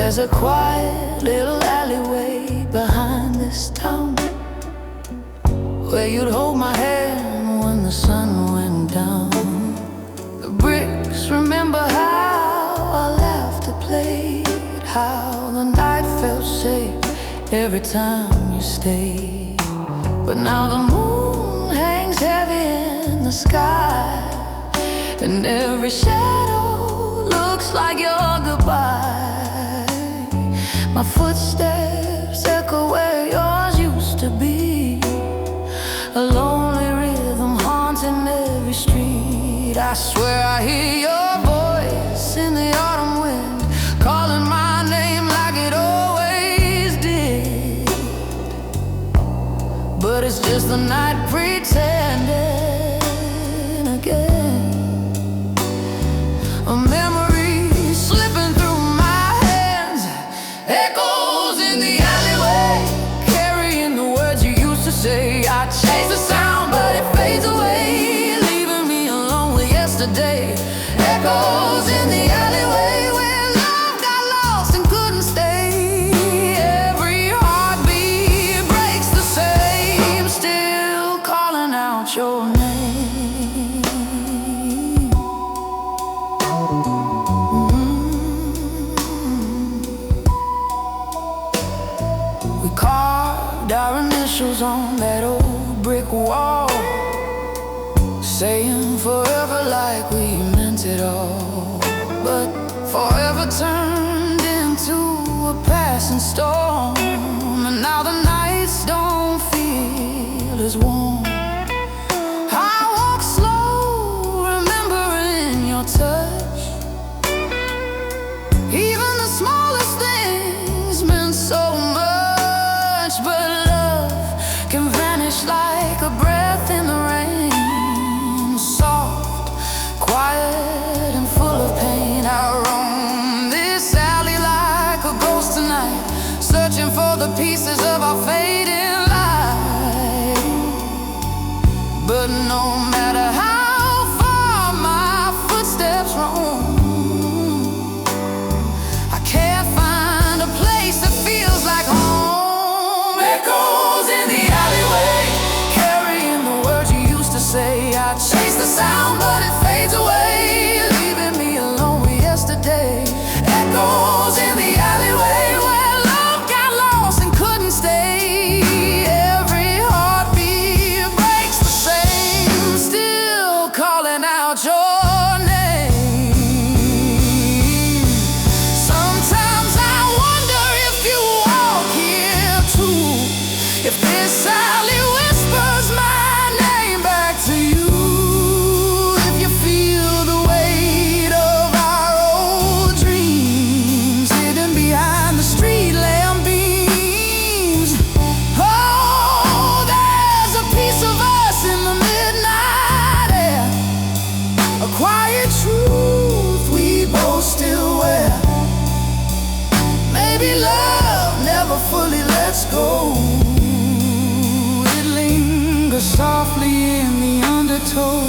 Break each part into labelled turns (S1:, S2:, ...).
S1: There's a quiet little alleyway behind this town where you'd hold my hand when the sun went down. The bricks remember how our laughter played, how the night felt safe every time you stayed. But now the moon hangs heavy in the sky, and every shadow looks like your goodbye. My footsteps echo where yours used to be, a lonely rhythm haunting every street. I swear I hear your voice in the autumn wind, calling my name like it always did. But it's just the night pretending again. A memory slipping through my hands, echoes in the alleyway, carrying the words you used to say. I chase the sound, but it fades away, leaving me alone with yesterday. Echoes in the alleyway where love got lost and couldn't stay. Every heartbeat breaks the same, still calling out your name. We carved our initials on that old brick wall, saying forever like we meant it all. But forever turned into a passing storm, and now the nights don't feel as warm. I walk slow, remembering your touch. Even the smallest things meant so much. But love can vanish like a breath in the rain, soft, quiet, and full of pain. I roam this alley like a ghost tonight, searching for the pieces of our fading life. But no matter how far my footsteps roam, I can't find a place that feels like home. Echoes in the alleyway, carrying the words you used to say. I chase the sound, but it fades away, leaving me alone with yesterday. Echoes in the alleyway where love got lost and couldn't stay. Every heartbeat breaks the same, still calling out your name. Sometimes I wonder if you walk here too, if this alley whispers my name back to you, if you feel the weight of our old dreams hidden behind the street lamp beams. Oh, there's a piece of us in the midnight air, a quiet truth we both still wear. Maybe love never fully lets go, it lingers softly in the undertow.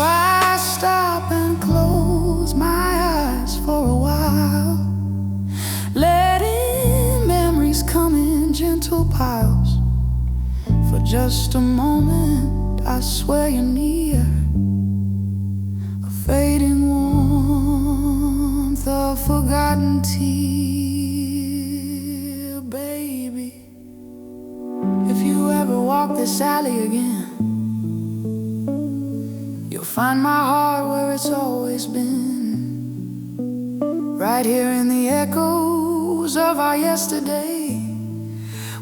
S1: I stop and close my eyes for a while, letting memories come in gentle piles. For just a moment, I swear you're near, a fading warmth, a forgotten tear. Baby, if you ever walk this alley again, you'll find my heart where it's always been, right here in the echoes of our yesterday,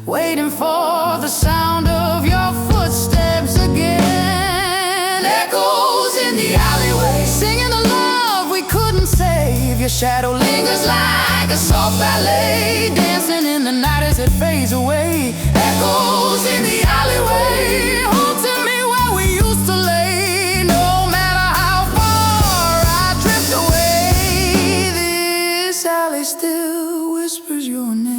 S1: waiting for the sound of your footsteps again. Echoes in the alleyway, singing the love we couldn't save. Your shadow lingers like a soft ballet, dancing in the night as it fades away. Echoes in the alleyway, haunting me where we used to lay. No matter how far I drift away, this alley still whispers your name.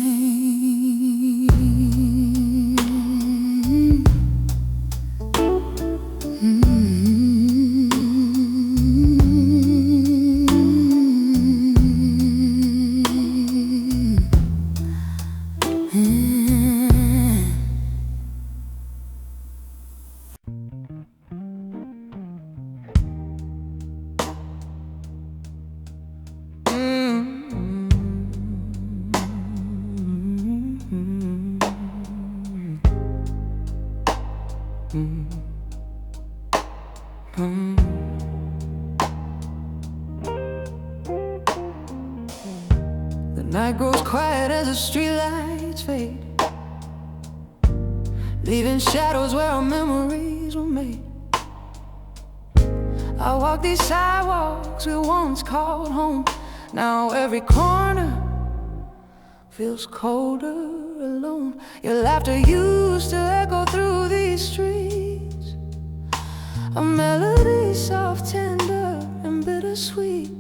S1: The night grows quiet as the streetlights fade, leaving shadows where our memories were made. I walk these sidewalks we once called home. Now every corner feels colder, alone. Your laughter used to echo through these streets, a melody soft, tender, and bittersweet.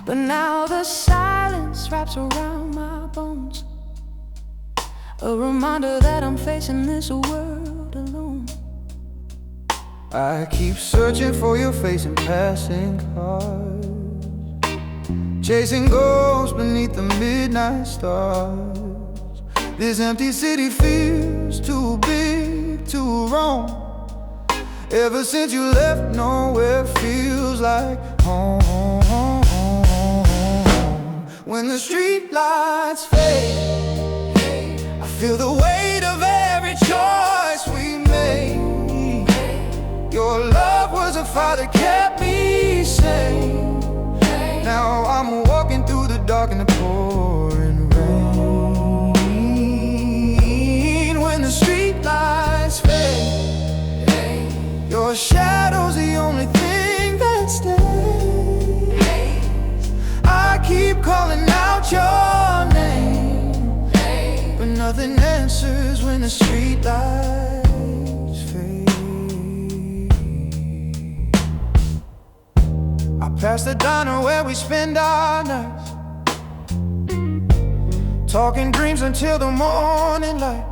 S1: But now the silence wraps around my bones, a reminder that I'm facing this world alone.
S2: I keep searching for your face in passing cars, chasing ghosts beneath the midnight stars. This empty city feels too big to roam. Ever since you left, nowhere feels like home. When the street lights fade, I feel the weight of every choice we made. Your love was a fire that kept me sane. Now I'm walking through the dark and the pouring rain. When the street lights fade, your shadow's the only thing that stays. I keep calling out your name, but nothing answers when the street lights fade. I pass the diner where we spend our nights, talking dreams until the morning light.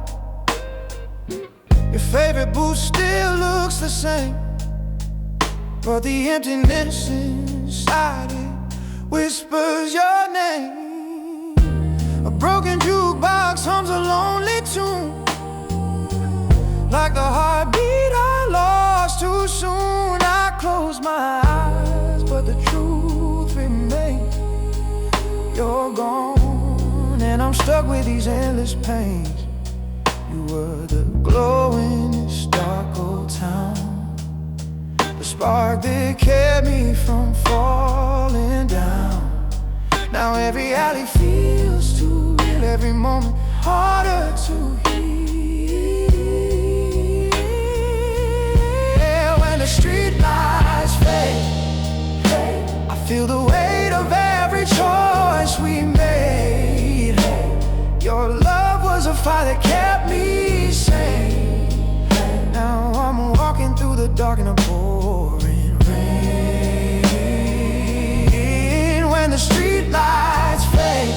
S2: Your favorite booth still looks the same, but the emptiness inside it whispers your name. A broken jukebox hums a lonely tune, like the heartbeat I lost too soon. I close my eyes, but the truth remains. You're gone, and I'm stuck with these endless pains. You were the glow in this dark old town, the spark that kept me from falling down. Now every alley feels too real, every moment harder to heal. When the street lights fade, I feel the weight of every choice we made. Your love was a fire that kept me sane. Now I'm walking through the dark in the pouring rain. When the street lights fade,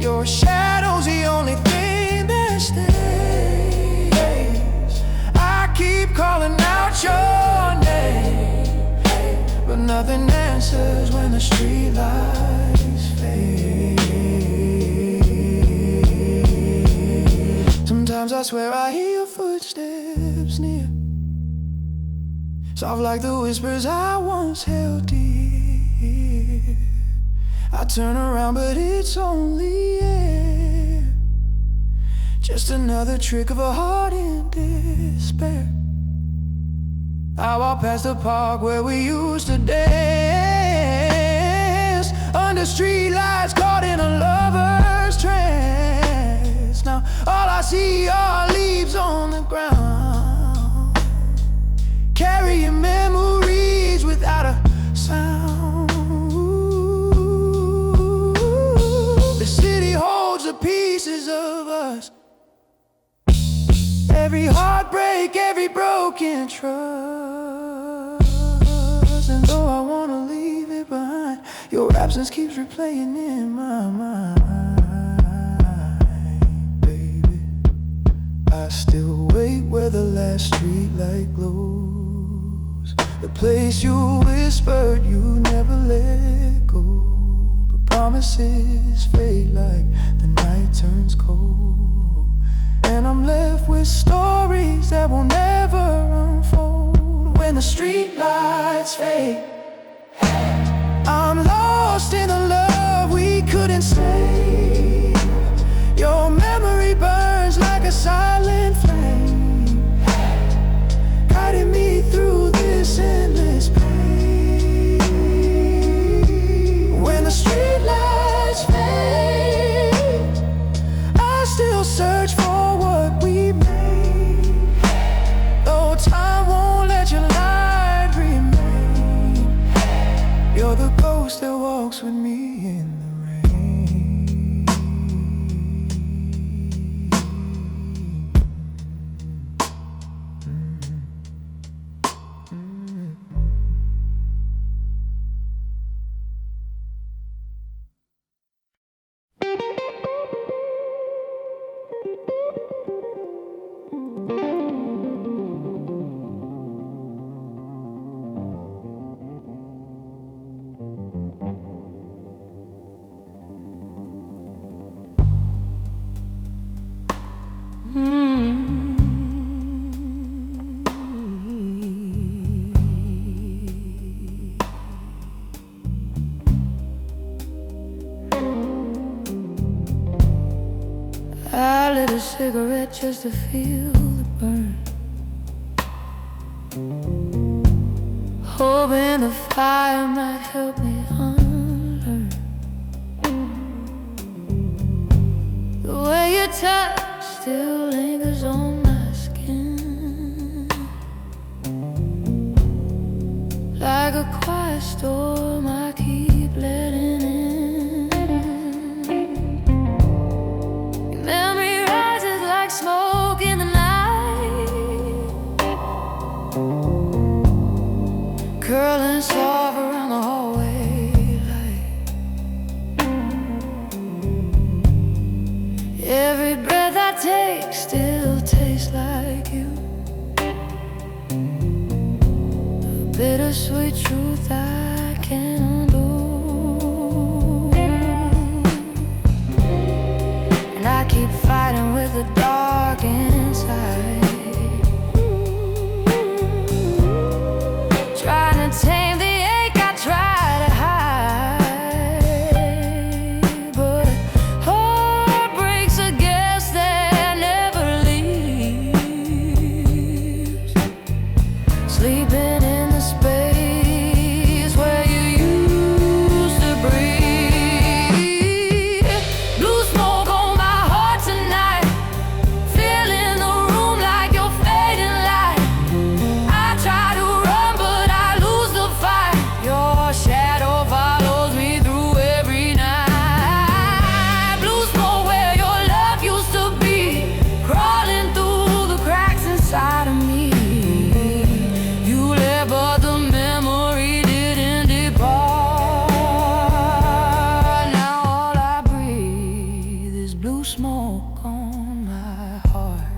S2: your shadow's the only thing that stays. I keep calling out your name, but nothing answers when the street lights fade. Sometimes I swear I hear your footsteps near, soft like the whispers I once held dear. I turn around but it's only air, just another trick of a heart in despair. I walk past the park where we used to dance, under street lights caught in a lover's trance. Now all I see are leaves on the ground, carrying memories without a sound. The city holds the pieces of us, every heartbreak, every broken trust. And though I wanna leave it behind, your absence keeps replaying in my mind. I still wait where the last street light glows, the place you whispered you never let go. But promises fade like the night turns cold, and I'm left with stories that will never unfold. When the street lights fade, I'm lost in the love we couldn't save. Your memory burns like a silent flame,
S1: a cigarette just to feel the burn, hoping the fire might help me unlearn the way your touch still lingers on my skin, like a quiet storm I keep letting in. Your memory rises like smoke in the night, curling soft around the hallway light. Every breath I take still tastes like you, a bittersweet truth I can't undo. And I keep fighting with the dark inside, trying to tame the ache I try to hide. But heart breaks a guess that never leaves, sleeping in the space where you used to breathe. Blue smoke on my heart tonight, filling the room like your fading light. I try to run but I lose the fight. Your shadow follows me through every night. Blue smoke where your love used to be, crawling through the cracks inside of me. You left but the memory didn't depart. Now all I breathe is blue smoke on my heart.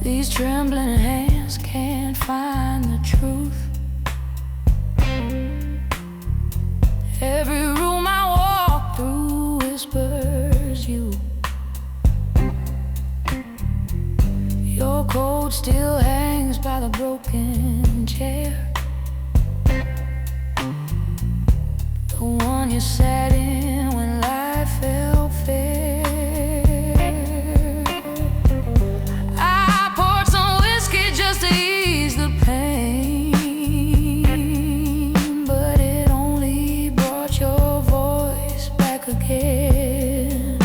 S1: These trembling hands can't find the truth. Every room I walk through whispers you. Your coat still hangs by the broken chair, the one you sat in when life felt fair. I poured some whiskey just to ease the pain, but it only brought your voice back again.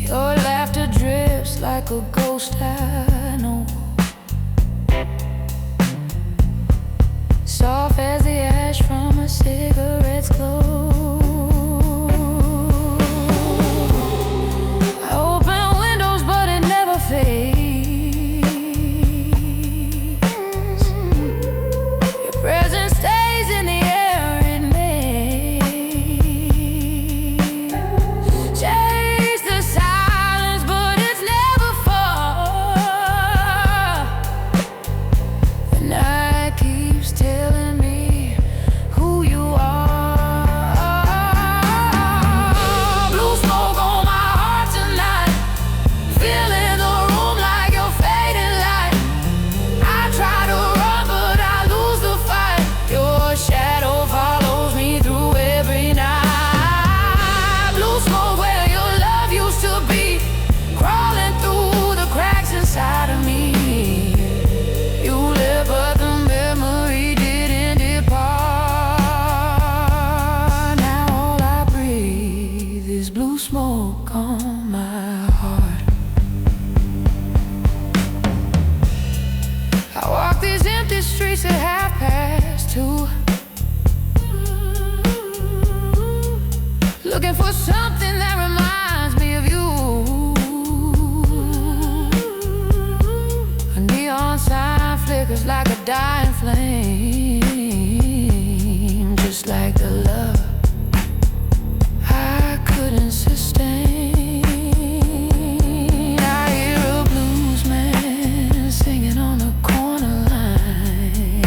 S1: Your laughter drips like a ghost I know, soft as the ash from a cigarette's glow. I open windows but it never fades. Your presence stays in the air, it makes. Chase the silence but it's never far. The night keeps telling me who you are. Blue smoke on my heart tonight, filling the room like your fading light. I try to run but I lose the fight. Your shadow follows me through every night. Blue smoke where your love used to be, crawling through the cracks inside of me. You left but the memory didn't depart. Now all I breathe is blue smoke on my heart. I walk these empty streets at 2:30, looking for something that reminds me of you. A neon sign flickers like a dying flame, just like the love I couldn't sustain. I hear a blues man singing on the corner line.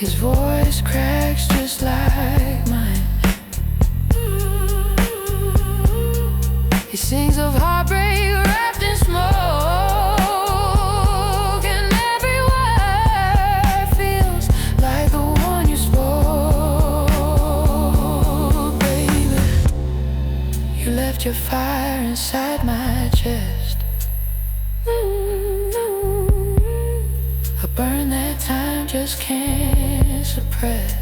S1: His voice cracks just like mine. He sings of heartbreak wrapped in smoke, and every word feels like the one you spoke. left your fire inside my chest. A burn that time just can't suppress.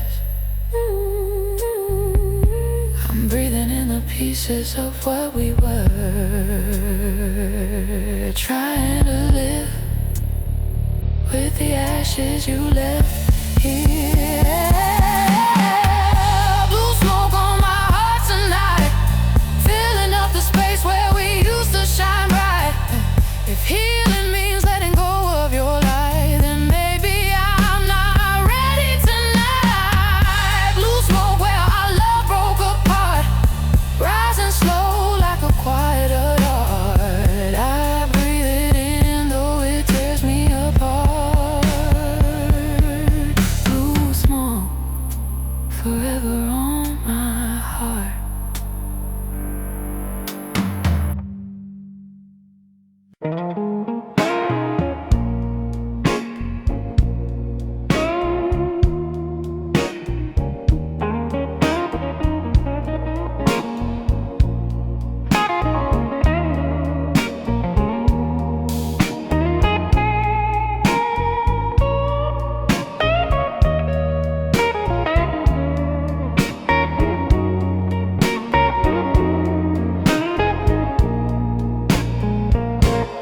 S1: I'm breathing in the pieces of what we were, trying to live with the ashes you left here. Blue smoke on my heart tonight, filling up the space where we used to shine bright. If healing means letting go of your light, then maybe I'm not ready tonight. Blue smoke where our love broke apart, rising slow like a quieter heart. I breathe it in though it tears me apart. Blue smoke forever on my heart.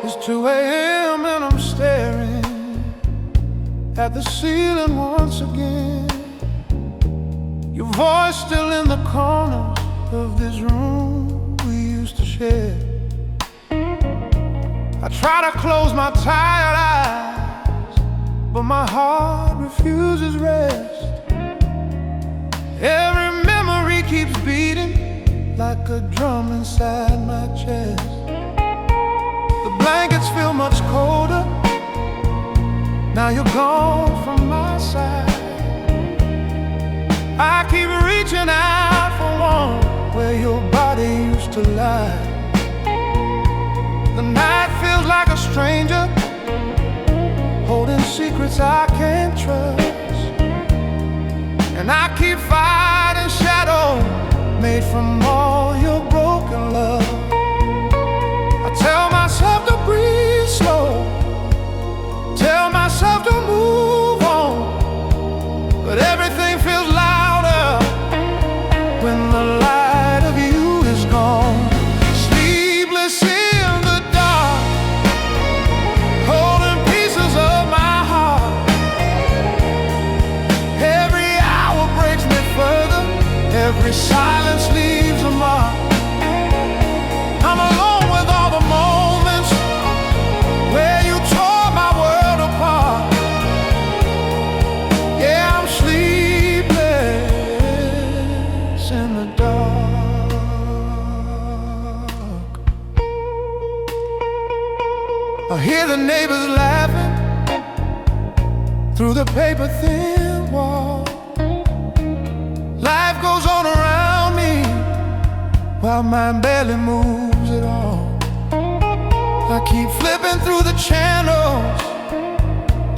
S2: It's 2 a.m. and I'm staring at the ceiling once again. Your voice still in the corners of this room we used to share. I try to close my tired eyes, but my heart refuses rest. Every memory keeps beating like a drum inside my chest. The blankets feel much colder now you're gone from my side. I keep reaching out for one where your body used to lie. The night feels like a stranger, holding secrets I can't trust. And I keep fighting shadows made from all your broken love. I tell myself to breathe slow, tell myself to move on, but everything feels louder when the light of you is gone. Sleepless in the dark, holding pieces of my heart. Every hour breaks me further, every silence leaves a mark. I'm alone with all the moments where you tore my world apart. Yeah, I'm sleepless in the dark. I hear the neighbors laughing through the paper thin wall. Life goes on around me while mine barely moves at all. I keep flipping through the channels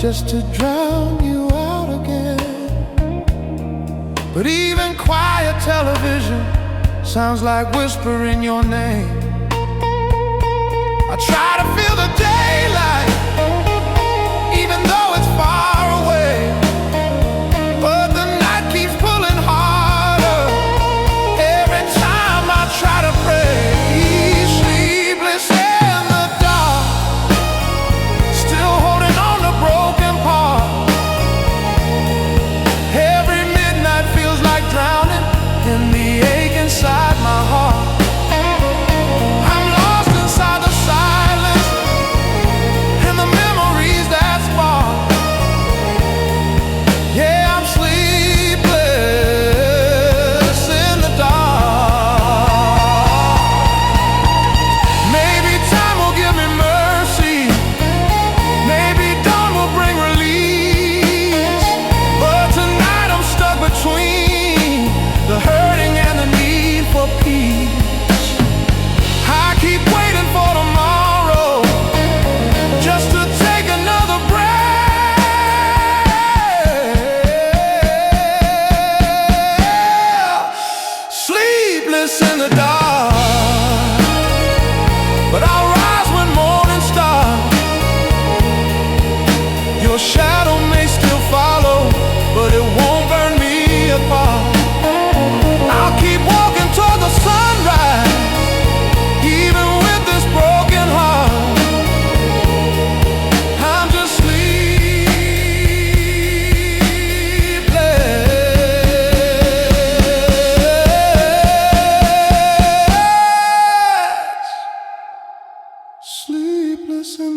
S2: just to drown you out again. But even quiet television sounds like whispering your name. I try to feel the daylight, even though it's far away. But the night keeps pulling harder every time I try to pray. Sleepless in the dark, still holding on to broken parts. Every midnight feels like drowning in the ache inside my heart. I'm lost inside the silence,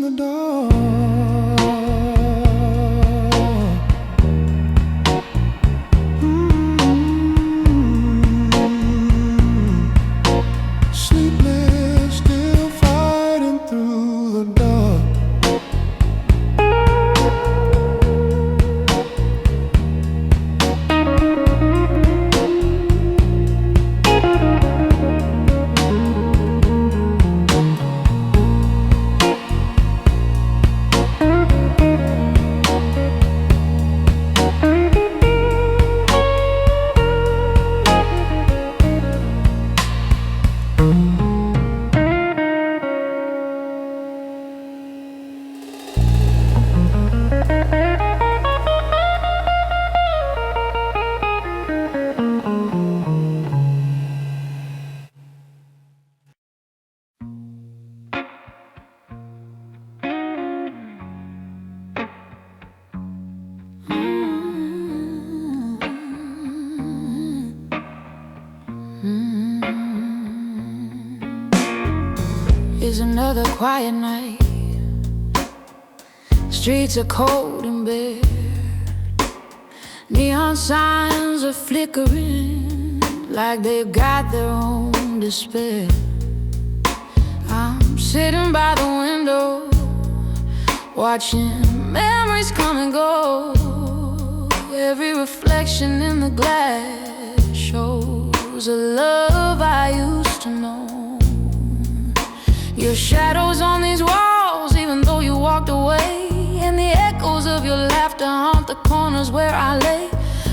S2: in the dark. Sleepless, still fighting through the dark.
S1: It's another quiet night. Streets are cold and bare. Neon signs are flickering like they've got their own despair. I'm sitting by the window, watching memories come and go. Every reflection in the glass shows a love I used to know. Your shadows on these walls, even though you walked away, and the echoes of your laughter haunt the corners where I lay.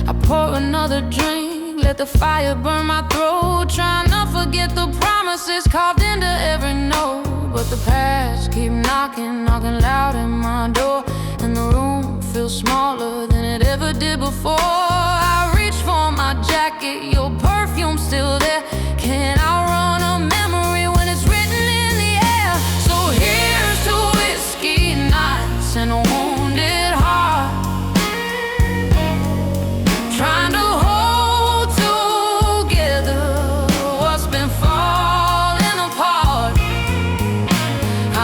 S1: I pour another drink, let the fire burn my throat, trying not forget the promises carved into every note. But the past keep knocking, knocking loud at my door, and the room feels smaller than it ever did before. I reach for my jacket, your perfume's still there. Can't outrun a memory when it's written in the air. So here's to whiskey nights and a wounded heart, trying to hold together what's been falling apart.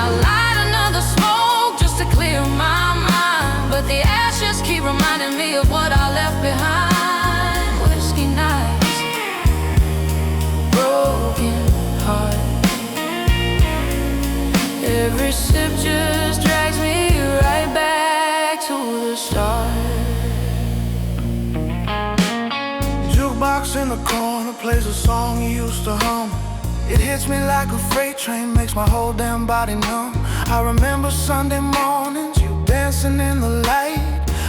S1: I light another smoke just to clear my mind, but the ashes keep reminding me of what I left behind. Whiskey nights, broken heart. Every sip just drags me right back to the start.
S2: Jukebox in the corner plays a song you used to hum. It hits me like a freight train, makes my whole damn body numb. I remember Sunday mornings, you dancing in the light,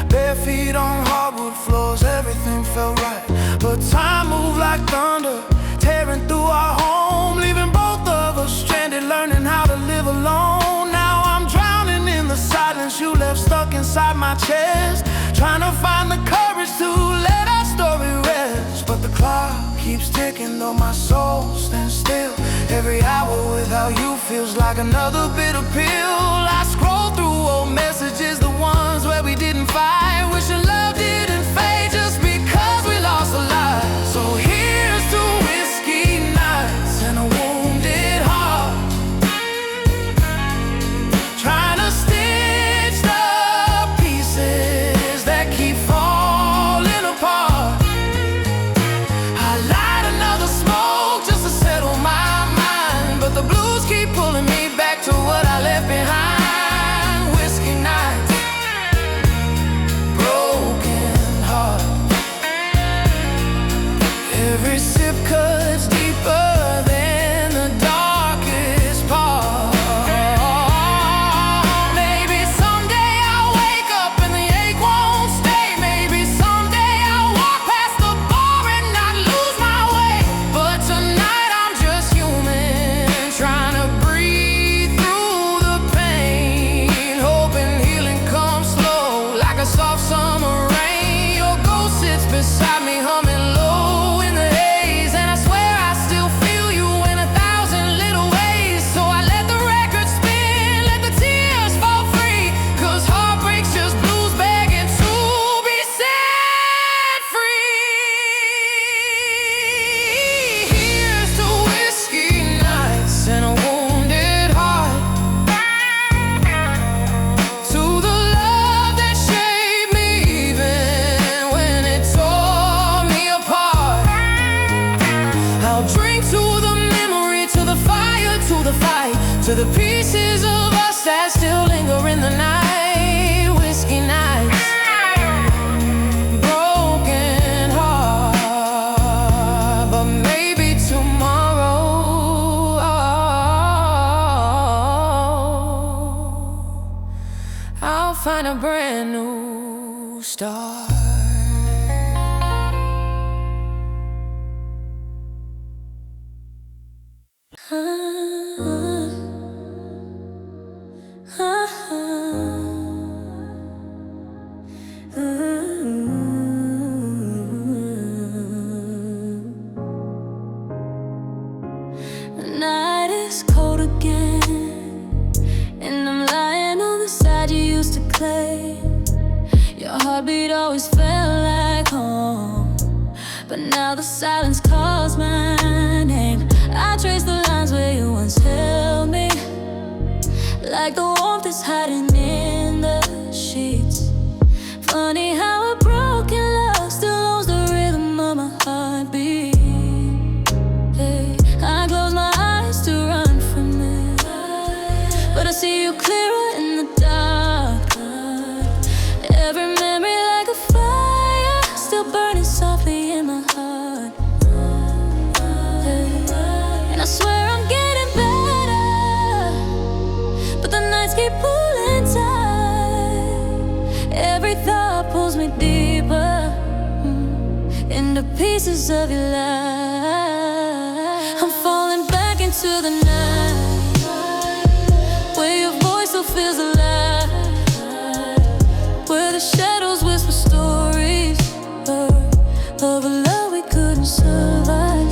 S2: bare feet on hardwood floors, everything felt right. But time moved like thunder, tearing through our home, leaving both of us stranded, learning how to live alone. Now I'm drowning in the silence you left stuck inside my chest, trying to find the courage to let our story rest. But the clock keeps ticking though my soul stands still. Every hour without you feels like another bitter pill. I scroll through old messages, the ones where we didn't fight, wishing love didn't fade just because we lost a lot. So here's to whiskey nights and a wounded heart, trying to stitch the pieces that keep falling apart. I light another smoke just to settle my mind, but the blues keep pulling me back to what I left behind.
S1: to the pieces of us that still linger in the night. Whiskey nights, broken heart, but maybe tomorrow I'll find a brand new start.
S3: The night is cold again, and I'm lying on the side you used to claim. Your heartbeat always felt like home, but now the silence calls my name. I trace the lines where you once held me, like the warmth is hiding in the sheets. Funny how a broken love still owns the rhythm of my heartbeat. Hey, I close my eyes to run from it, but I see you clearer in the dark. Every memory like a fire, still burning softly in my heart. Hey, and I swear I'm getting better, but the nights keep pulling tight. Every thought pulls me deeper into pieces of your life. I'm falling back into the night, where your voice still feels alive, where the shadows whisper stories of a love we couldn't survive.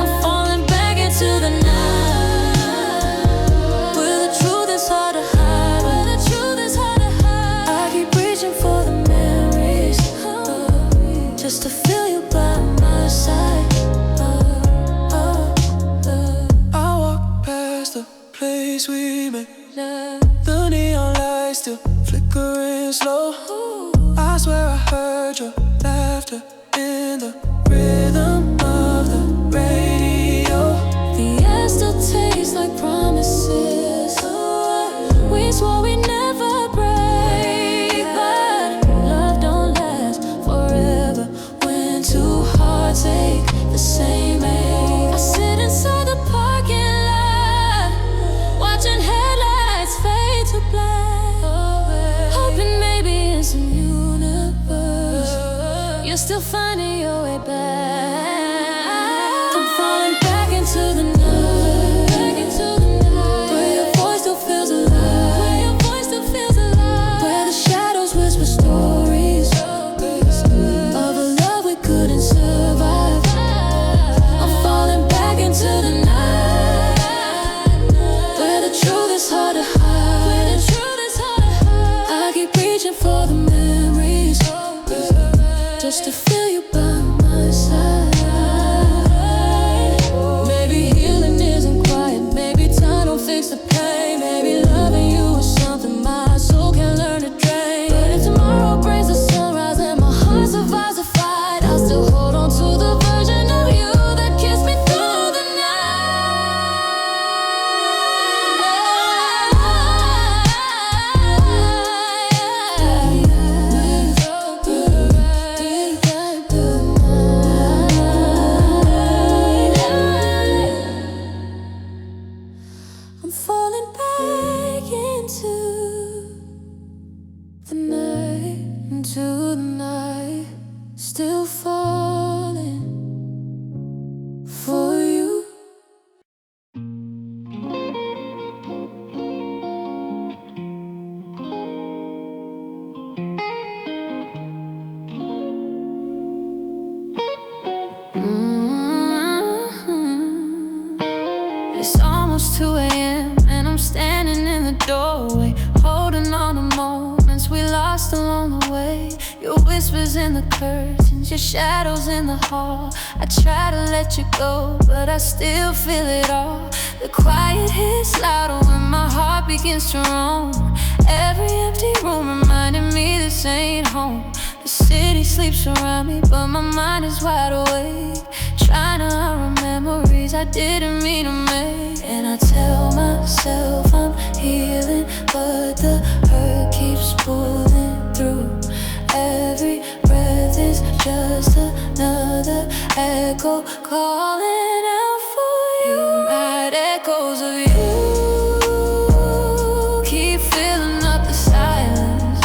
S3: I'm falling back into the night, where the truth is hard to hide, I keep reaching for the memories, just to feel you by my side.
S2: I walk past the place we met, the neon lights still flickering slow. I swear I heard your laughter in the rhythm of the radio.
S3: The air still tastes like promises we swore we'd never break, but love don't last forever when two hearts ache the same ache. I sit inside the parking lot, watching headlights fade to black, hoping maybe in some universe you're still finding your way back. I'm falling back into the night, where your voice still feels alive, where the shadows whisper stories of a love we couldn't survive. I'm falling back into the night, where the truth is hard to hide, I keep reaching for the memories, just to feel you by my side. Maybe healing isn't quiet, maybe time don't fix the pain, maybe loving you is something my soul can learn to drain. But if tomorrow brings the sunrise and my heart survives the fight, I'll still hold on to the version of you that kissed me through the I'm falling back into the night, still falling for you.
S1: It's almost 2 a.m. and I'm standing in the doorway, holding on to moments we lost along the way. Your whispers in the curtains, your shadows in the hall. I try to let you go, but I still feel it all. The quiet hits louder when my heart begins to roam. Every empty room reminding me this ain't home. The city sleeps around me, but my mind is wide awake, trying to unravel memories I didn't mean to make. And I
S3: I tell myself I'm healing, but the hurt keeps pulling through. Every breath is just another echo calling out for you. Night echoes of you keep filling up the silence.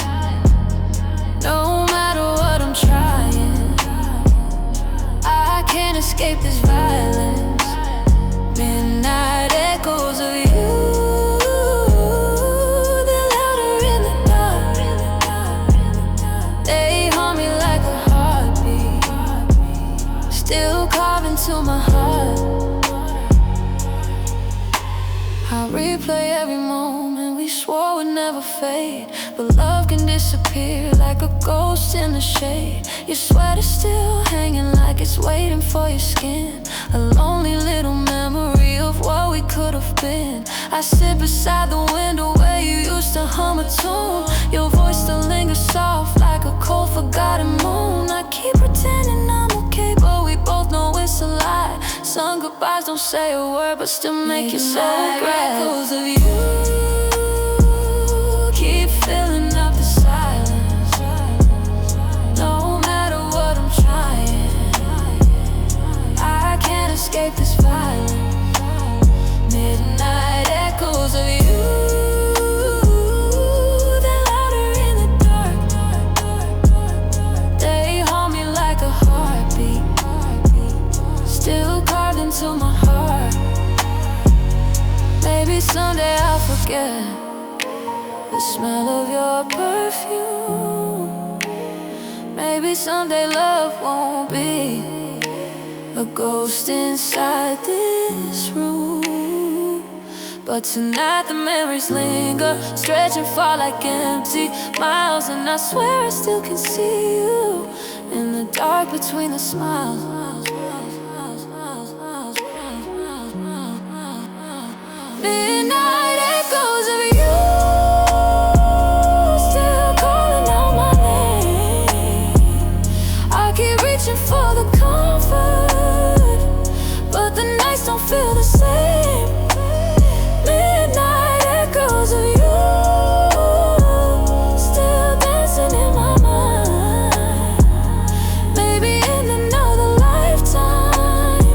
S3: No matter what I'm trying, I can't escape this violence. Midnight echoes of you, they're louder in the dark. They haunt me like a heartbeat, still carving to my heart. I replay every moment we swore would never fade, but love can disappear like a ghost in the shade. Your sweat is still hanging like it's waiting for your skin, a lonely little memory of what we could have been. I sit beside the window where you used to hum a tune. Your voice still lingers soft like a cold forgotten moon. I keep pretending I'm okay, but we both know it's a lie. Some goodbyes don't say a word, but still make you so glad. Echoes of you keep filling up the silence. No matter what I'm trying, I can't escape this violence. Midnight echoes of you, they're louder in the dark. They haunt me like a heartbeat, still carved into my heart. Maybe someday I'll forget the smell of your perfume. Maybe someday love won't be a ghost inside this room. But tonight the memories linger, stretching far like empty miles. And I swear I still can see you in the dark between the smiles. Midnight echoes of you, still calling out my name. I keep reaching for the comfort, but the nights don't feel the same. Midnight echoes of you, still dancing in my mind. Maybe in another lifetime,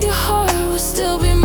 S3: your heart will still be mine.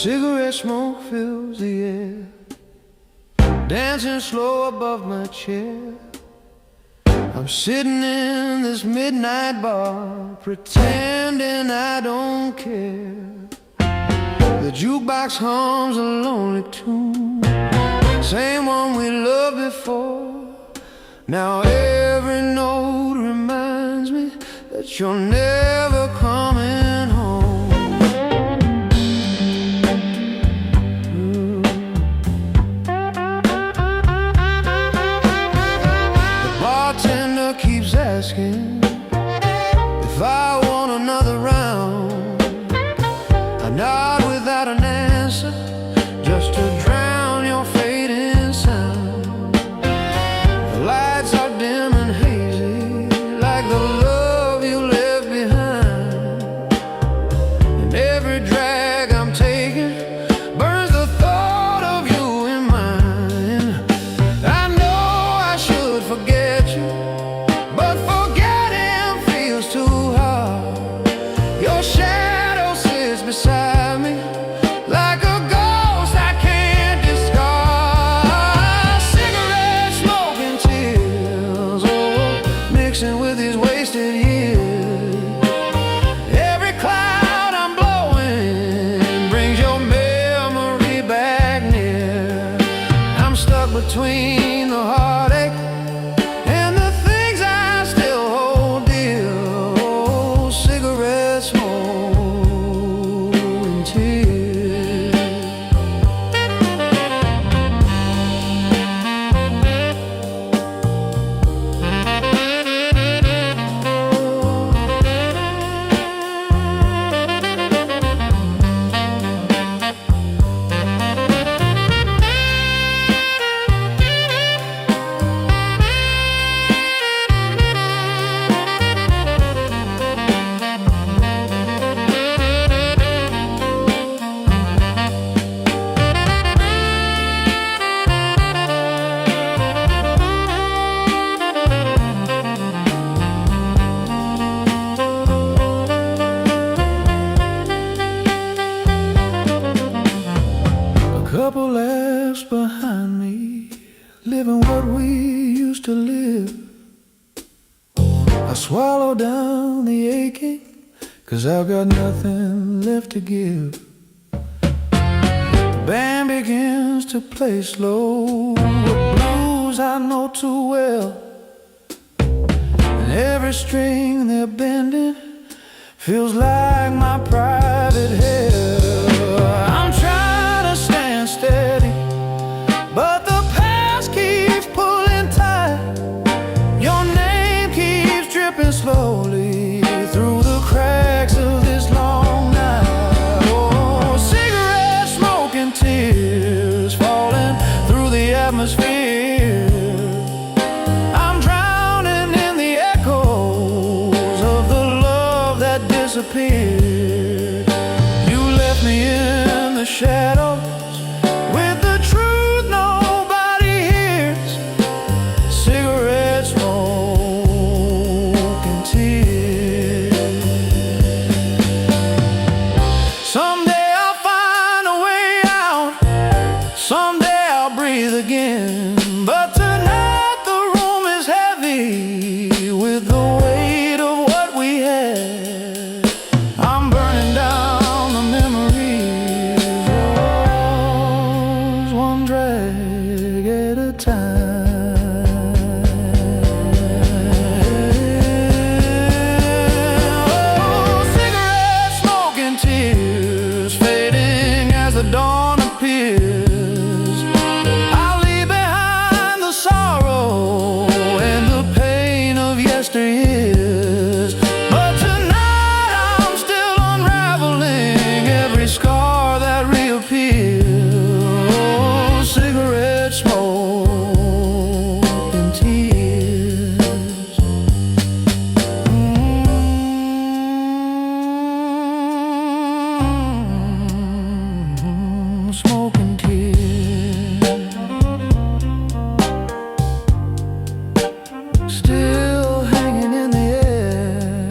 S2: Cigarette smoke fills the air, dancing slow above my chair. I'm sitting in this midnight bar, pretending I don't care. The jukebox hums a lonely tune, same one we loved before. Now every note reminds me that you're never coming home. Bartender keeps asking if I want another round. I nod without an answer, just to drown your fading sound. The lights are dim and hazy, like the love you left behind. 'cause I've got nothing left to give. The band begins to play slow, the blues I know too well, and every string they're bending feels like my private hell. I'm trying to stand steady, but the past keeps pulling tight. Your name keeps dripping slowly through the cracks of this long night. Oh, cigarette smoke and tears falling through the atmosphere. I'm drowning in the echoes of the love that disappeared. You left me in the shadows with the truth nobody hears. Cigarette smoke and tears. Someday I'll find a way out, someday I'll breathe again, but tonight the room is heavy with the weight of what we had. I'm burning down the memories, one drag at a time. Oh, cigarette smoke and tears fading as the dawn appears. I'll leave behind the sorrow and the pain of yesteryears, but tonight I'm still unraveling every scar that reappears. Oh, cigarette smoke and tears. Smoke and tears. Still hanging in the air.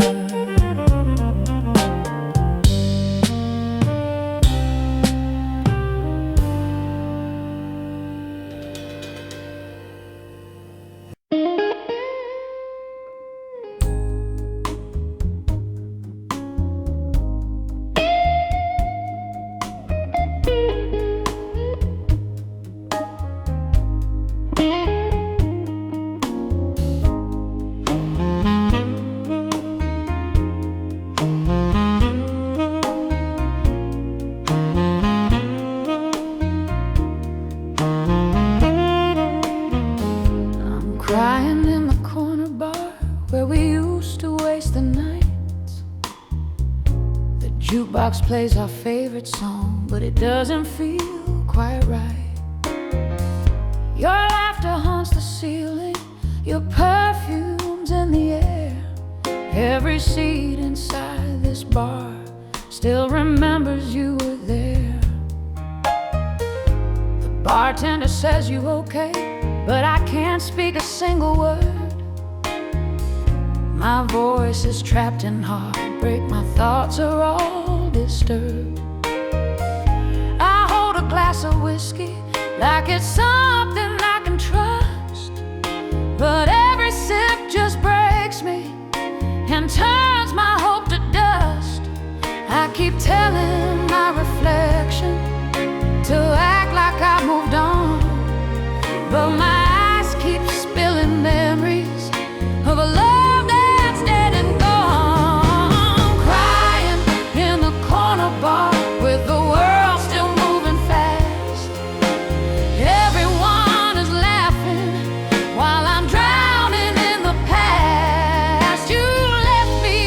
S2: I'm crying in the corner bar where we used to waste the nights. The jukebox plays our favorite song, but it doesn't feel quite right. Your laughter haunts the ceiling, your perfume's in the air. Every seat inside this bar still remembers you were there. The bartender says you okay, but I can't speak a single word. My voice is trapped in heartbreak, my thoughts are all disturbed. I hold a glass of whiskey like it's something I can trust, but every sip just breaks me and turns my hope to dust. I keep telling my reflection to act like I moved on, but my eyes keep spilling memories of a love that's dead and gone. Crying in the corner bar with the world still moving fast. Everyone is laughing while I'm drowning in the past. You left me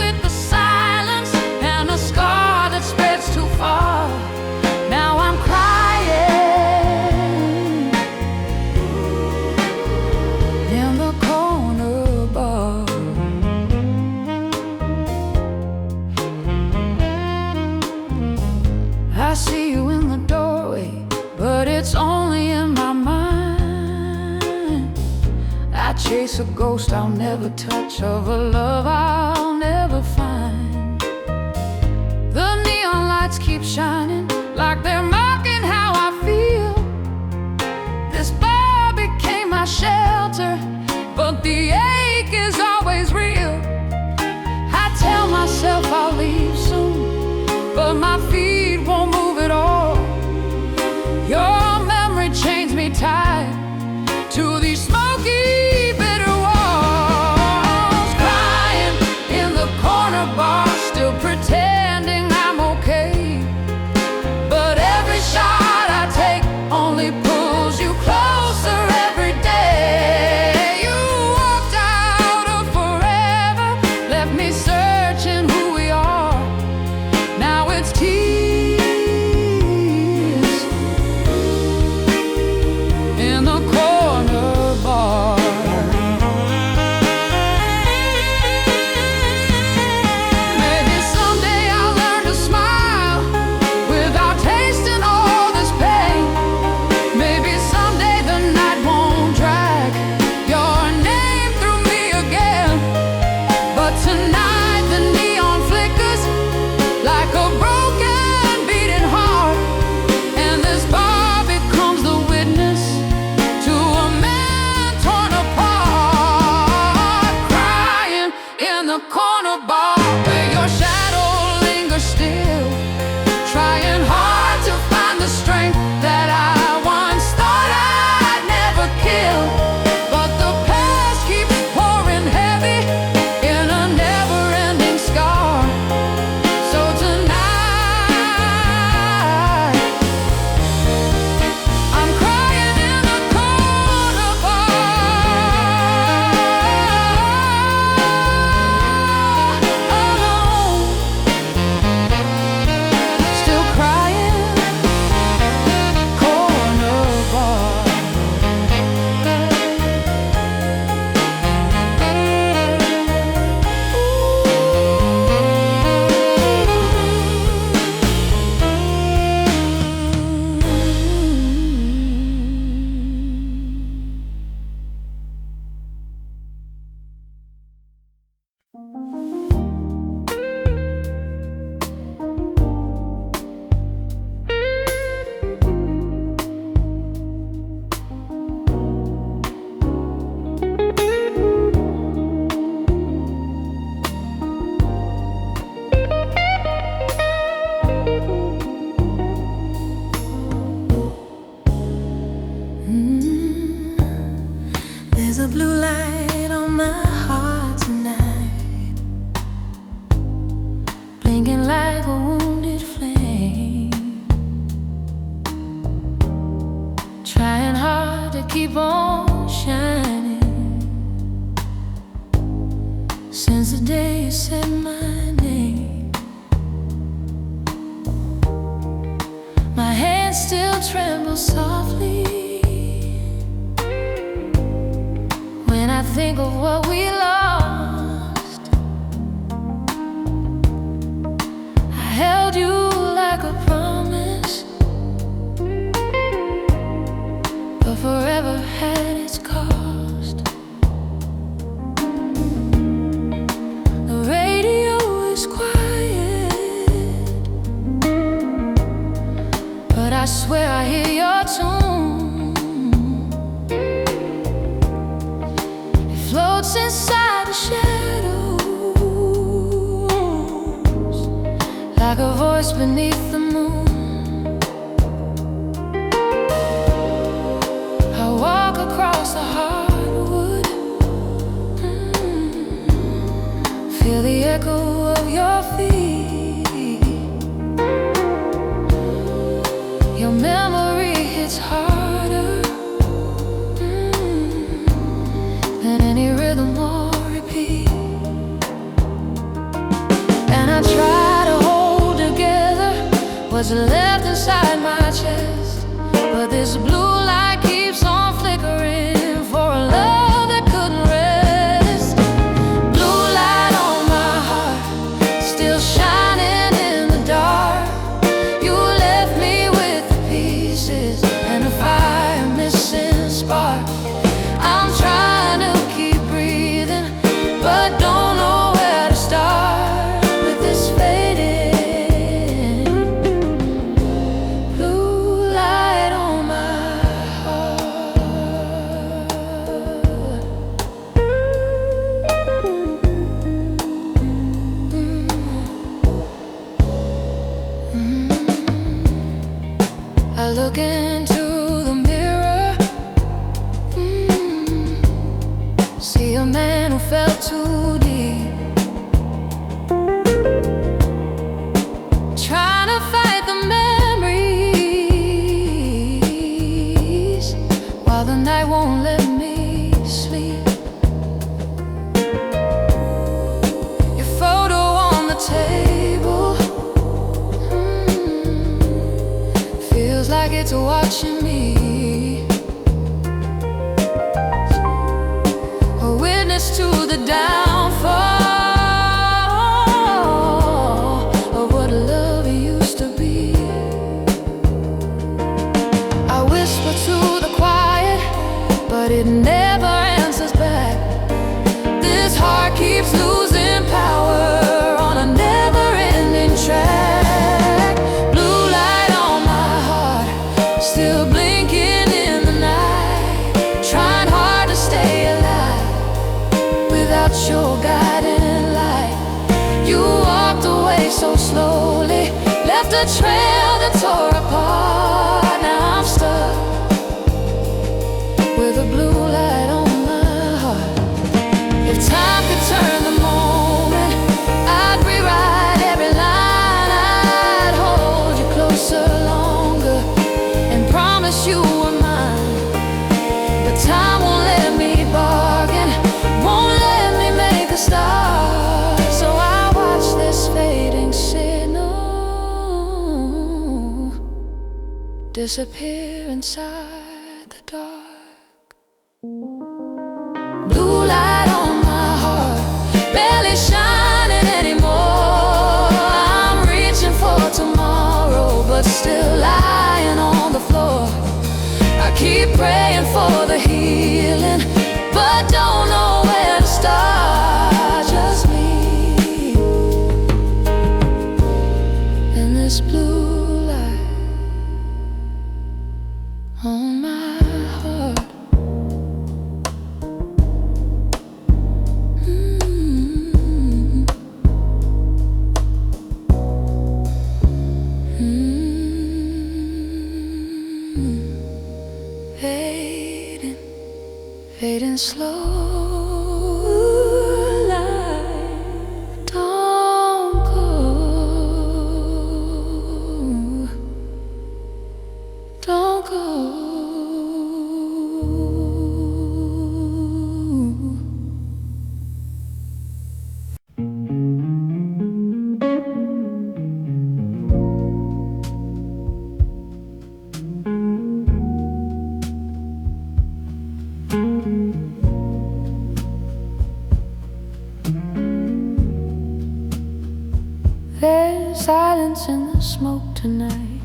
S2: with the silence and a scar that spreads too far. Now I'm crying in the corner bar. I see you in the doorway, but it's only in my mind. I chase a ghost I'll never touch, of a love I'll never find. The neon lights keep shining like they're mocking how I feel. This bar became my shelter, but the ache is always real. I tell myself I'll leave
S1: but my feet won't move at all. Your memory chains me tight to these smoky, bitter walls. Crying in the corner bar, still pretending I'm okay. But every shot I take only pulls you closer every day. You walked out of forever, left me searching who we are. Now it's tears in the corner bar. Maybe someday I'll learn to smile without tasting all this pain. Maybe someday the night won't drag your name through me again. But tonight the neon flickers like a broken, beating heart, and this bar becomes the witness to a man torn apart. Crying in the corner bar where your shadow lingers still, trying hard to find the strength that I once thought I'd never kill. But the past keeps pouring heavy in a never-ending scar. So tonight I'm crying in the corner alone, still crying, corner bar. There's a blue light on my heart tonight, blinking like a wounded flame, trying hard to keep on shining since the day you said my name. My hands still tremble softly when I think of what we lost. I held you like a promise, but forever had its cost. The radio is quiet, but I swear I hear your tune. Floats inside the shadows like a voice beneath the moon. I walk across the hardwood, feel the echo of your feet. Your memory hits harder than any rhythm or repeat. And I try to hold together what's left inside my chest, but this blue light keeps on flickering for a love that couldn't rest. Blue light on my heart, still shining in the dark. You left me with the pieces and a fire missing spark. I'm trying to keep breathing, but don't know where to start with this fading blue light on my heart. look into the mirror, see a man who fell too deep, trying to fight the memories while the night won't let me sleep. Your photo on the table, feels like it's watching me, a witness to the downfall of what love used to be. I whisper to the quiet, but it never answers back. This heart keeps losing power on a never-ending track. Blue light on my heart, still blinking in the night, trying hard to stay alive without your guiding light. You walked away so slowly, left a trail that tore apart. Now I'm stuck with a blue light on my heart. If time could turn the moment, I'd rewrite every line. I'd hold you closer longer and promise you were mine. But time won't let me bargain, won't let me make a start. So I watch this fading signal disappear inside the dark. Blue light on my heart, barely shining anymore. I'm reaching for tomorrow, but still lying on the floor. I keep praying for the healing, but don't know where to start. Just me and this blue light on my heart. Fading, fading slow. Light, don't go, don't go. There's silence in the smoke tonight,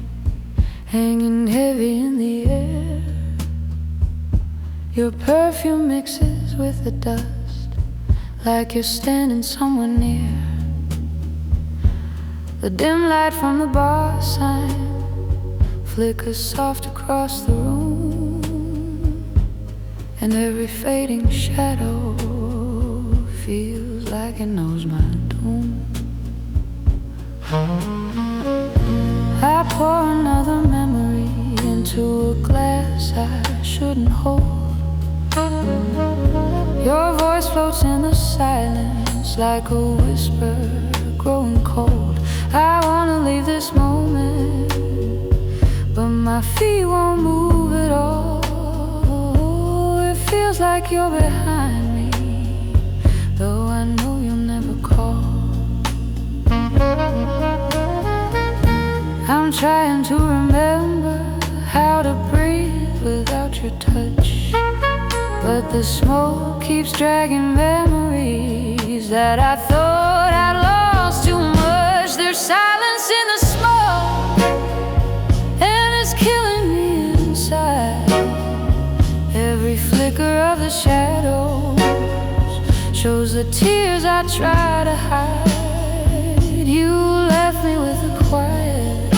S1: hanging heavy in the air. Your perfume mixes with the dust, like you're standing somewhere near. The dim light from the bar sign flickers soft across the room, and every fading shadow feels like it knows my doom. I pour another memory into a glass I shouldn't hold. Your voice floats in the silence like a whisper growing cold. I wanna leave this moment, but my feet won't move at all. It feels like you're behind me, though I know you'll never call. I'm trying to remember how to breathe without your touch, but the smoke keeps dragging memories that I thought I'd lost too much. There's silence in the smoke, and it's killing me inside. Every flicker of the shadows shows the tears I try to hide. You left me with a quiet,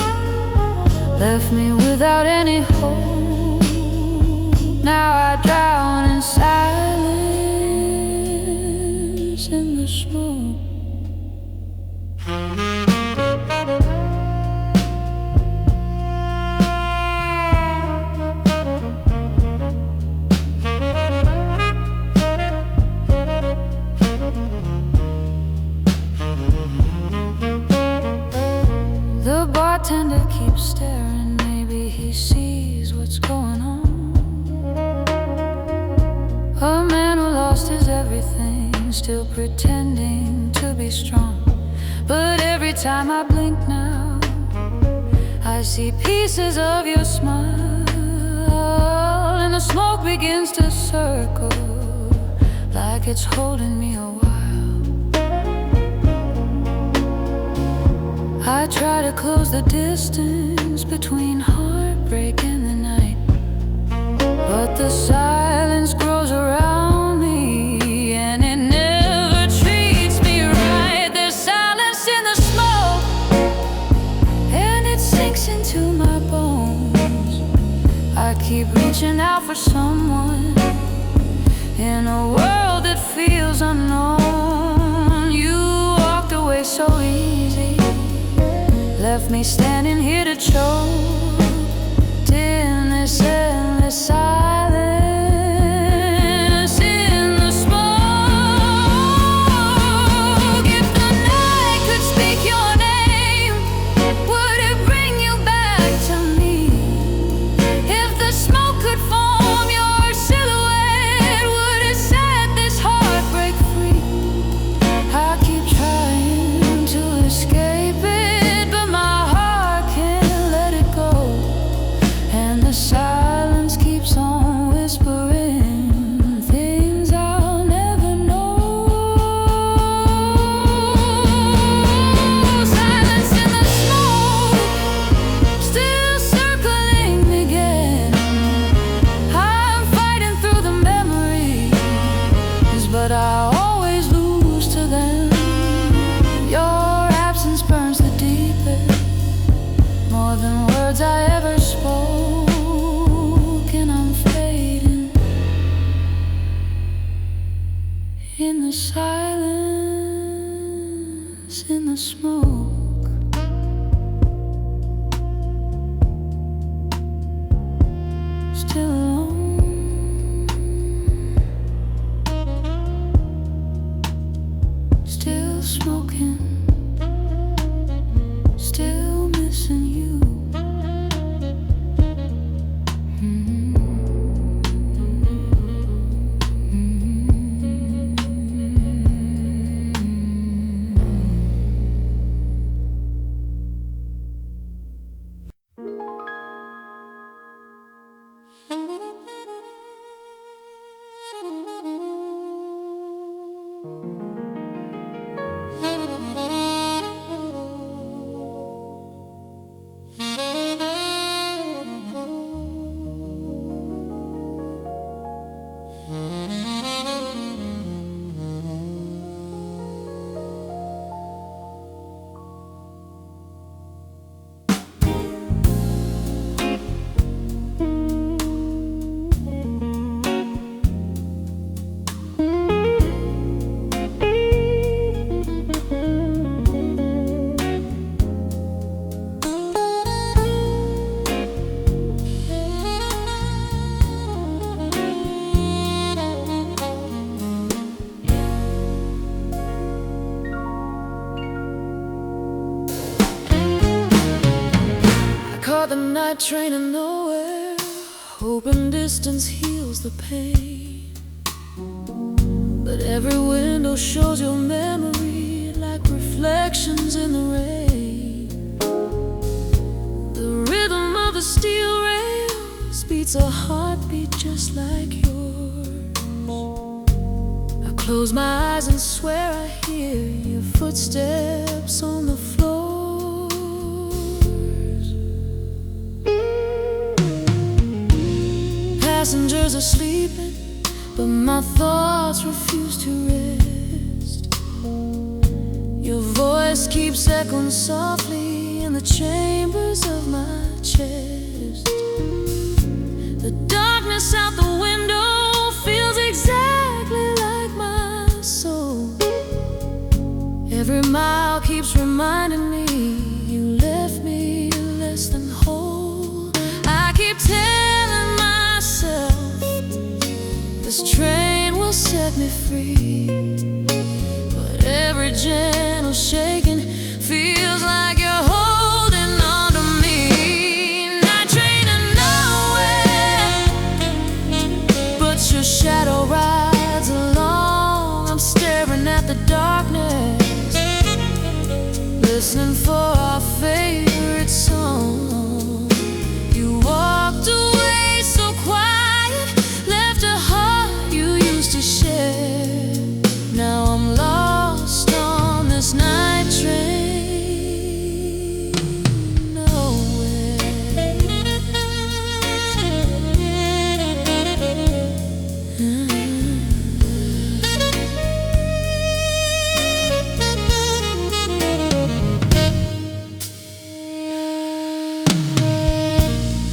S1: left me without any hope. Now I drown in silence in the smoke. bartender keeps staring, maybe he sees what's going on. A man who lost his everything, still pretending to be strong. But every time I blink now, I see pieces of your smile, and the smoke begins to circle like it's holding me a while. I try to close the distance between heartbreak and the night, but the silence grows around me, and it never treats me right. There's silence in the smoke, and it sinks into my bones. I keep reaching out for someone in a world that feels unknown. You walked away so easy, left me standing here to choke in this endless silence in the smoke. If the night could speak your name, would it bring you back to me? If the smoke could form your silhouette, would it set this heartbreak free? I keep trying to escape it, but my heart can't let it go, and the silence keeps on whispering things I'll never know. Silence in the smoke, still circling again. I'm fighting through the memories, but I always lose to them. Your absence burns the deepest, more than words I ever spoke, and I'm fading in the silence, in the smoke. Still alone, still smoking, still missing you. Caught the night train of nowhere, hoping distance heals the pain. But every window shows your memory like reflections in the rain. The rhythm of the steel rails beats a heartbeat just like yours. I close my eyes and swear I hear your footsteps on the floor. Passengers are sleeping, but my thoughts refuse to rest. Your voice keeps echoing softly in the chambers of my chest. The darkness out the window feels exactly like my soul. Every mile keeps reminding me you left me less than whole. I keep telling myself this train will set me free, but every gentle shaking feels like you're holding on to
S3: listening for our favorite song. You walked away so quiet, left a heart you used to share. Now I'm lost on this night train nowhere.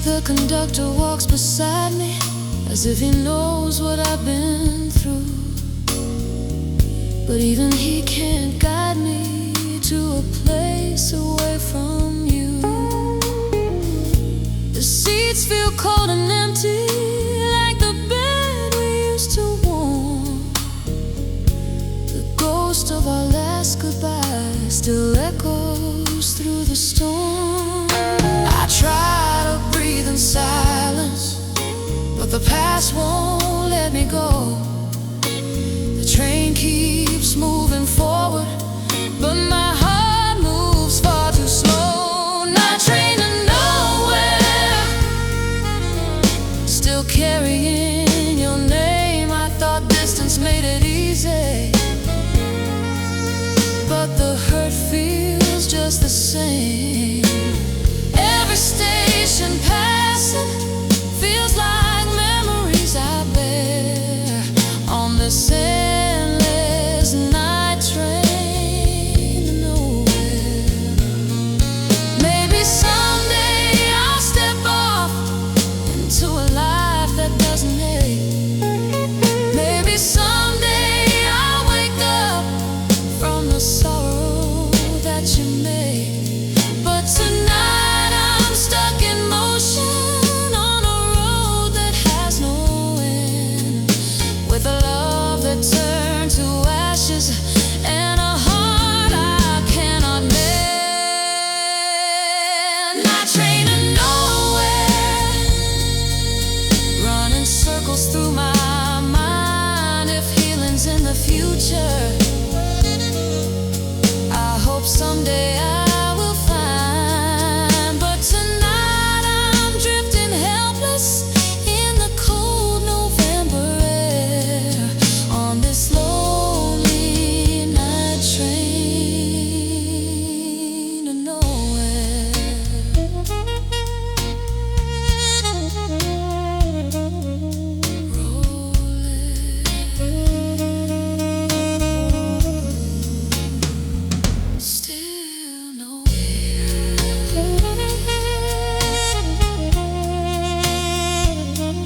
S3: The conductor walks beside me as if he knows what I've been through, but even he can't guide me to a place away from you. The seats feel cold and empty, like the bed we used to warm. The ghost of our last goodbye still echoes through the storm. I try to breathe in silence, but the past won't let me go. The train keeps moving forward, but my heart moves far too slow. Not train to nowhere, still carrying your name. I thought distance made it easy, but the hurt feels just the same. Every station passing feels like memories I bear on this endless night train to nowhere. Maybe someday I'll step off into a life that doesn't hate. Maybe someday I'll wake up from the sorrow that you made. But tonight I'm stuck in motion on a road that has no end, with a love that turned to ashes and a heart I cannot mend. Not train to nowhere, running circles through my mind. If healing's in the future, I hope someday I will find. But tonight I'm drifting helpless in the cold November air on this lonely night train to nowhere. Still nowhere.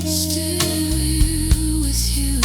S3: Still you with you.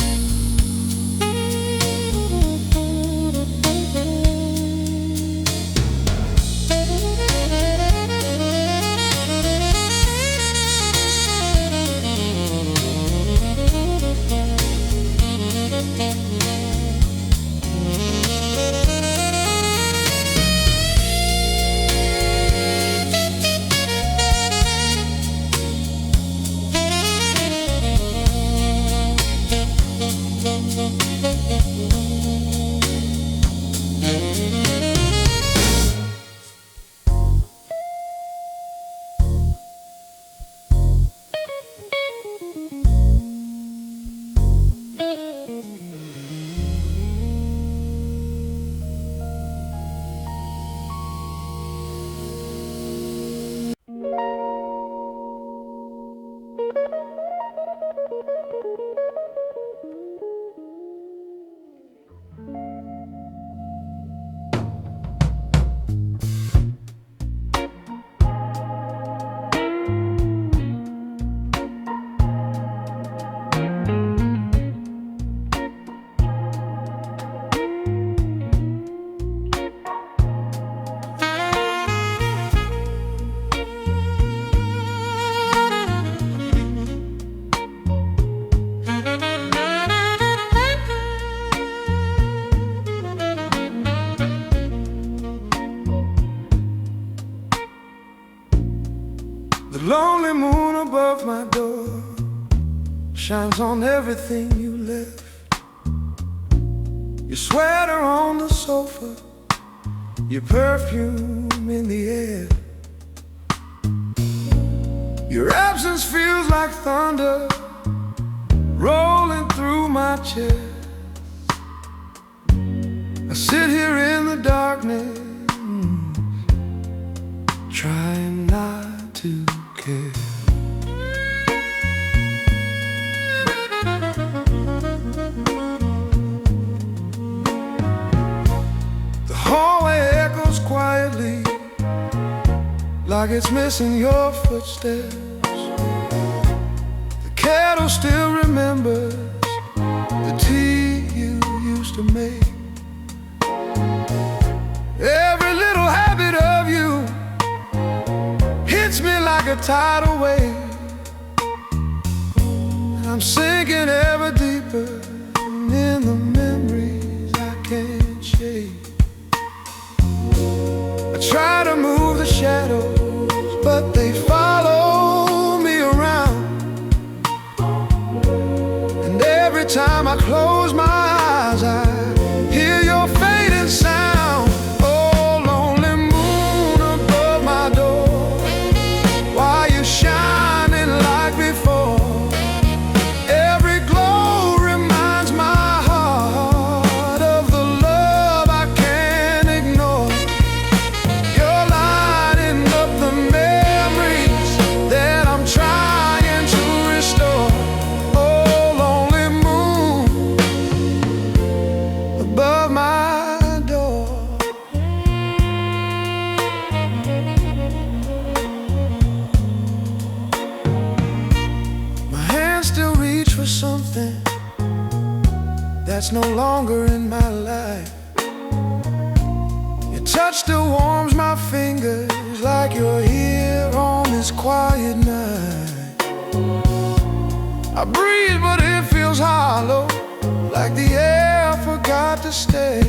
S2: The lonely moon above my door shines on everything you left. Your sweater on the sofa, your perfume presence feels like thunder rolling through my chest. I sit here in the darkness, trying not to care. The hallway echoes quietly, like it's missing your footsteps. The kettle still remembers the tea you used to make. Every little habit of you hits me like a tidal wave, and I'm sinking ever deeper in the memories I can't shake. I try to move the shadows, but they follow me around. And every time I close my eyes, I hear your fading sound. Oh, lonely moon above my door, why you shining like before? Every glow reminds my heart of the love I can't ignore. You're lighting up the memories that I'm trying to restore. Oh, lonely moon above my door. My hands still reach for something that's no longer in my life. Your touch still warms my fingers, like you're here on this quiet night. I breathe, but it feels hollow, like the air forgot to stay.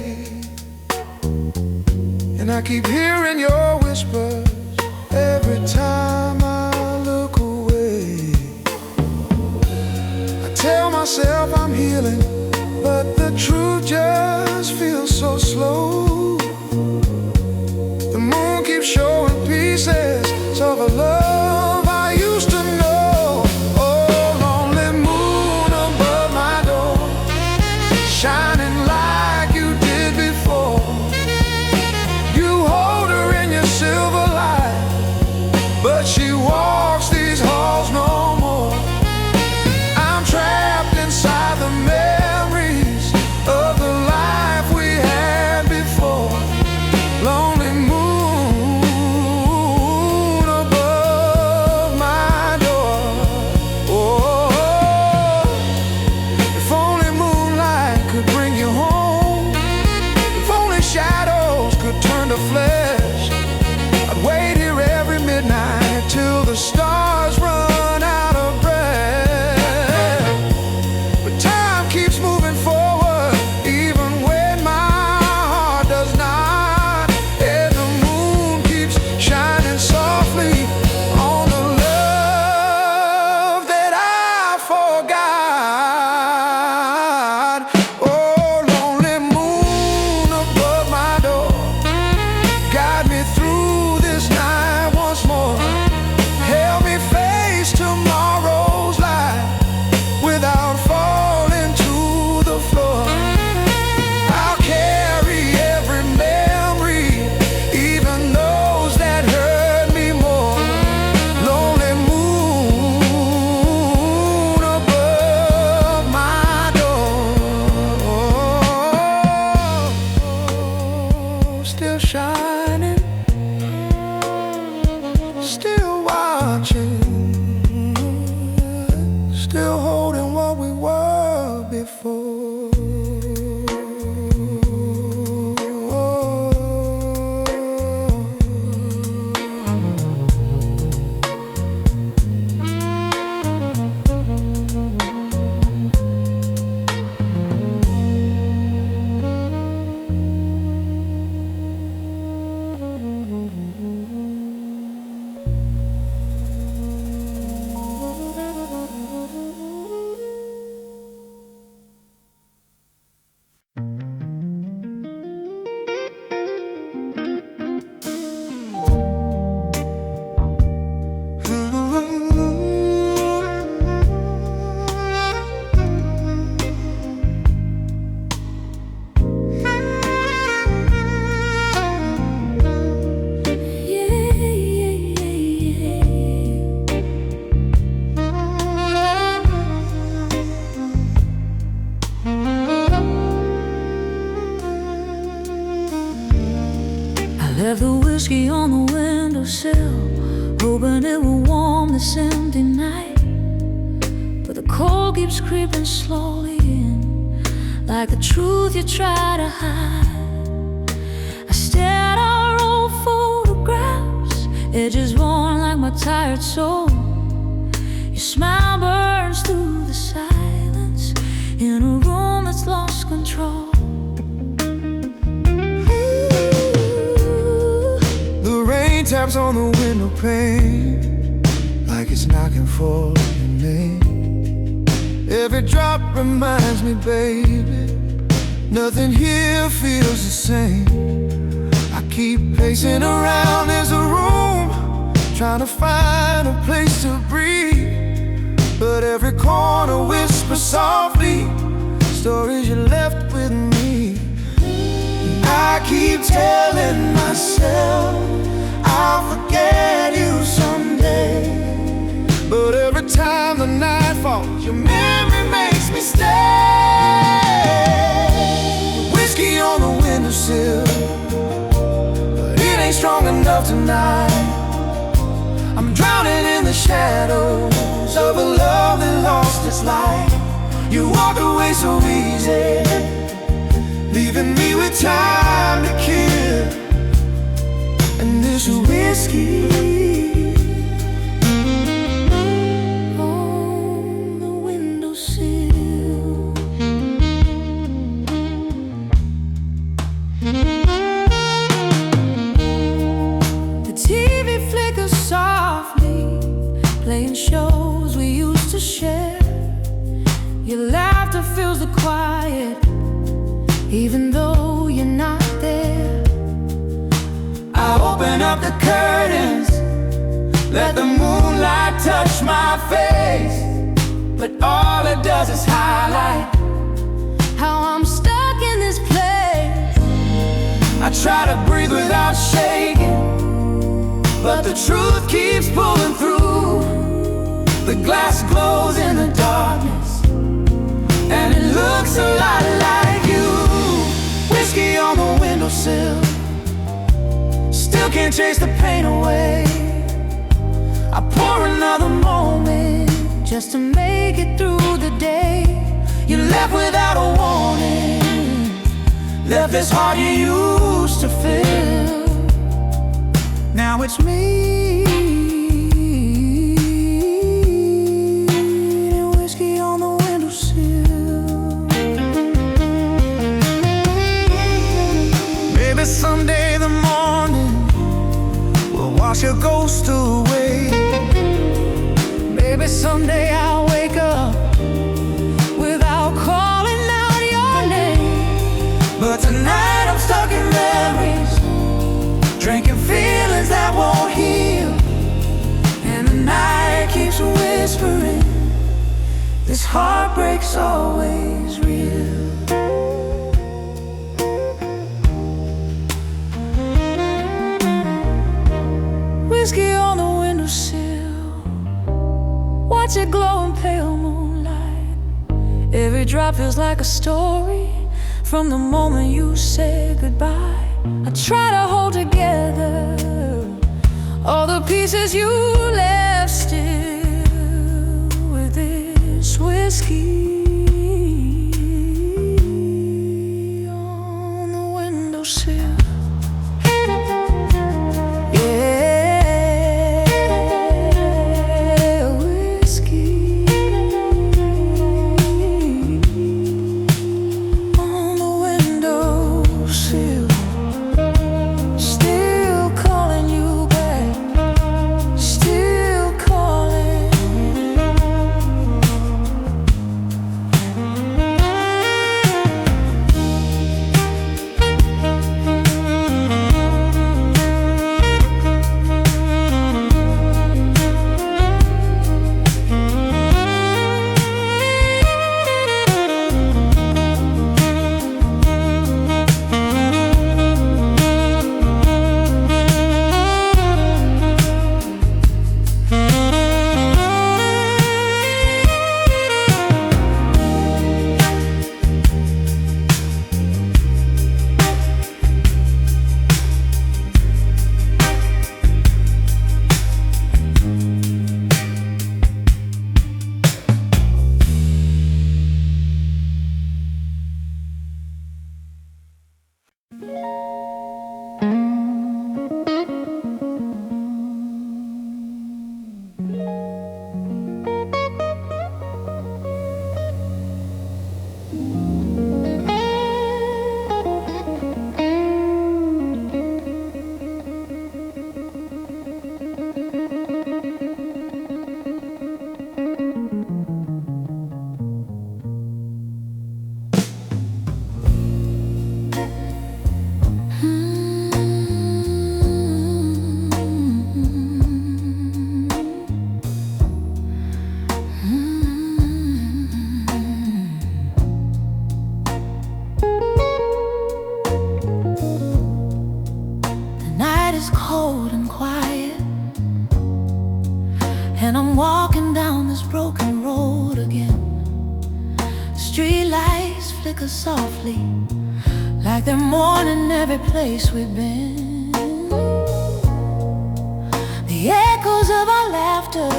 S2: And I keep hearing your whispers every time I look away. I tell myself I'm healing, but the truth just feels so slow. The moon keeps showing pieces of a love I used to know. Oh, lonely moon above my door, shining like you did before. You hold her in your silver light, but she walks these halls no more. I'm trapped inside the memories of the life we had before. Lonely moon above my door. Oh, if only moonlight could bring you home, if only shadows could turn to flesh, I'd wait here every midnight till the stars run out of breath. But time keeps moving forward, even when my heart does not. And the moon keeps shining softly on the love that I forgot. Oh, lonely moon above my door, guide me through this night once more. Help me
S3: whiskey on the windowsill, hoping it will warm this empty night. But the cold keeps creeping slowly in, like the truth you try to hide. I stare at our old photographs, edges worn like my tired soul. Your smile burns through the silence in a room that's lost control.
S2: The rain taps on the window pane like it's knocking for your name. Every drop reminds me, baby, nothing here feels the same. I keep pacing around this room, trying to find a place to breathe, but every corner whispers softly stories you left with me. I keep telling myself I'll forget you someday, but every time the night falls, your memory makes me stay. Whiskey on the windowsill, but it ain't strong enough tonight. I'm drowning in the shadows of a love that lost its light. You walk away so easy, leaving me with time to kill. And this whiskey
S3: On the windowsill, the TV flickers softly, playing shows we used to share. Your laughter fills the quiet, even though you're not there.
S2: I open up the curtains, let the moonlight touch my face, but all it does is highlight
S3: How I'm stuck in this place.
S2: I try to breathe without shaking, but the truth keeps pulling through. The glass glows in the darkness, and it looks a lot like you. Whiskey on the windowsill, still can't chase the pain away.
S3: I pour another moment just to make it through the day.
S2: You left without a warning, left this heart you used to fill. Now it's me and whiskey on the windowsill. Maybe someday the morning will wash your ghost away. Maybe someday I'll wake up without calling out your name. But tonight I'm stuck in memories, drinking feelings that won't heal. And the night keeps whispering, this heartbreak's always real.
S3: Whiskey on the windowsill, watch it glow in pale moonlight. Every drop feels like a story from the moment you said goodbye. I try to hold together all the pieces you left still with this whiskey on the windowsill.
S1: cold and quiet, and I'm walking down this broken road again. Street lights flicker softly, like they're mourning every place we've been. The echoes of our laughter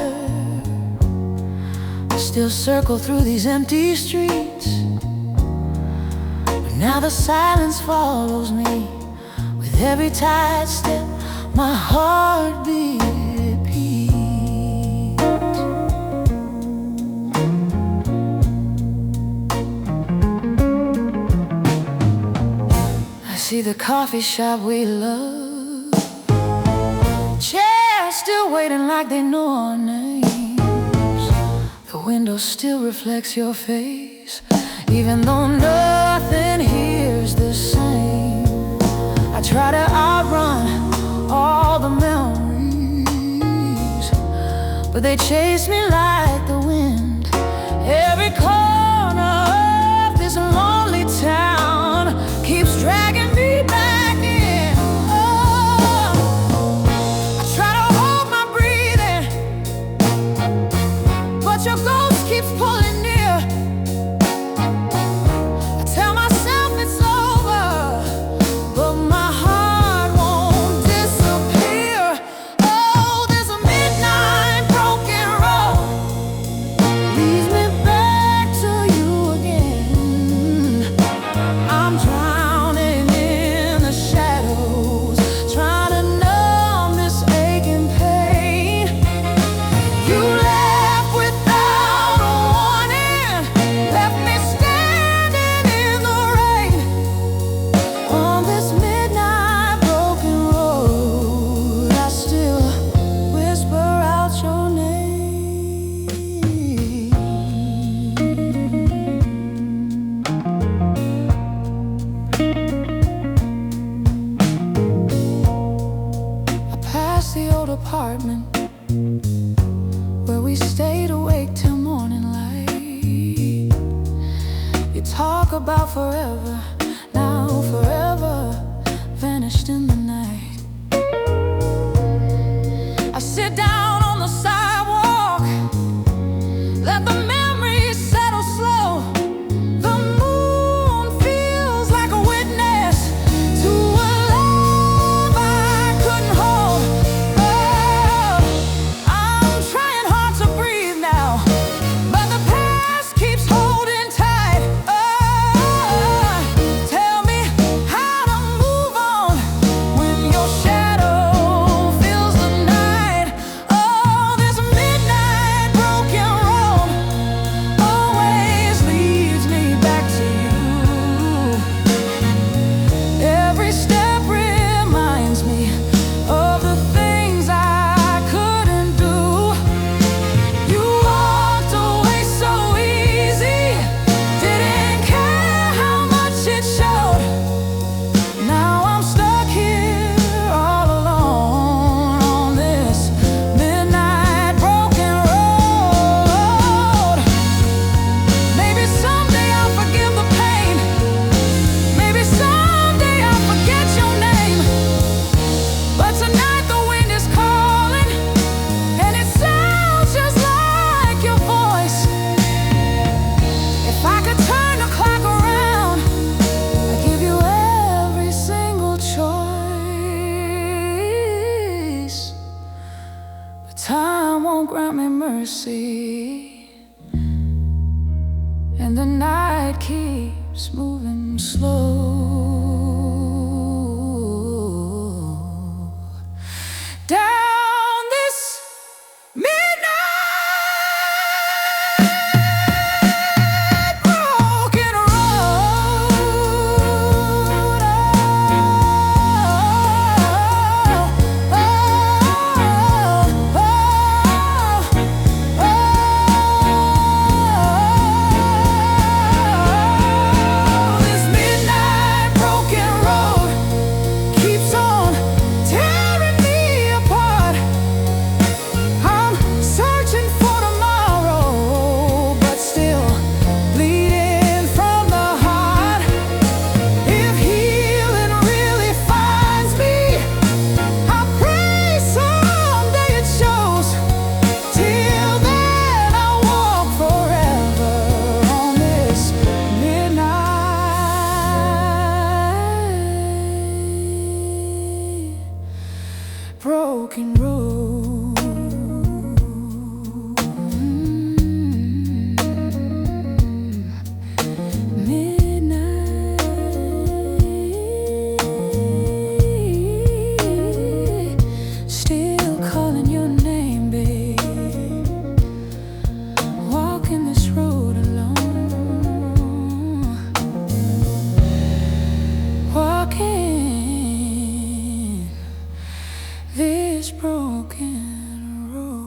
S1: still circle through these empty streets, but now the silence follows me. With every tight step, my heartbeat repeats. I see the coffee shop we love, chairs still waiting like they know our names. The window still reflects your face, even though nothing here's the same. I try to outrun all the memories, but they chase me like the wind. Every corner of this lonely town keeps dragging me back in. Oh, I try to hold my breathing, but your ghost keeps pulling near. I tell myself it's over, but my heart won't disappear. Oh, there's a midnight broken road, leads me back to you again. I'm drowning in the shadows, trying to numb this aching pain. You left without a warning, left me standing in the rain. On this midnight broken road, I still whisper out your name. I passed the old apartment where we stayed awake till morning light. You talk about forever, now forever vanished in the night. I sit down on the sidewalk, let the memories settle slow. The moon feels like a witness to a love I couldn't hold. Oh, I'm trying hard to breathe now, but the past keeps holding tight. Oh, tell me how to move on when your shadow fills the night. Oh, this midnight broken road always leads me back to you. Every step reminds me of the things I couldn't do. You walked away so easy, didn't care how much it showed. Now I'm stuck here all alone on this midnight broken road. Maybe someday I'll forgive the pain, maybe someday I'll forget your name. But tonight the wind is calling, and it sounds just like your voice. If I could turn the clock around, I'd give you every single choice. But time won't grant me mercy, and the night keeps moving slow. Down this midnight broken road. This midnight broken
S2: broken road. This broken road.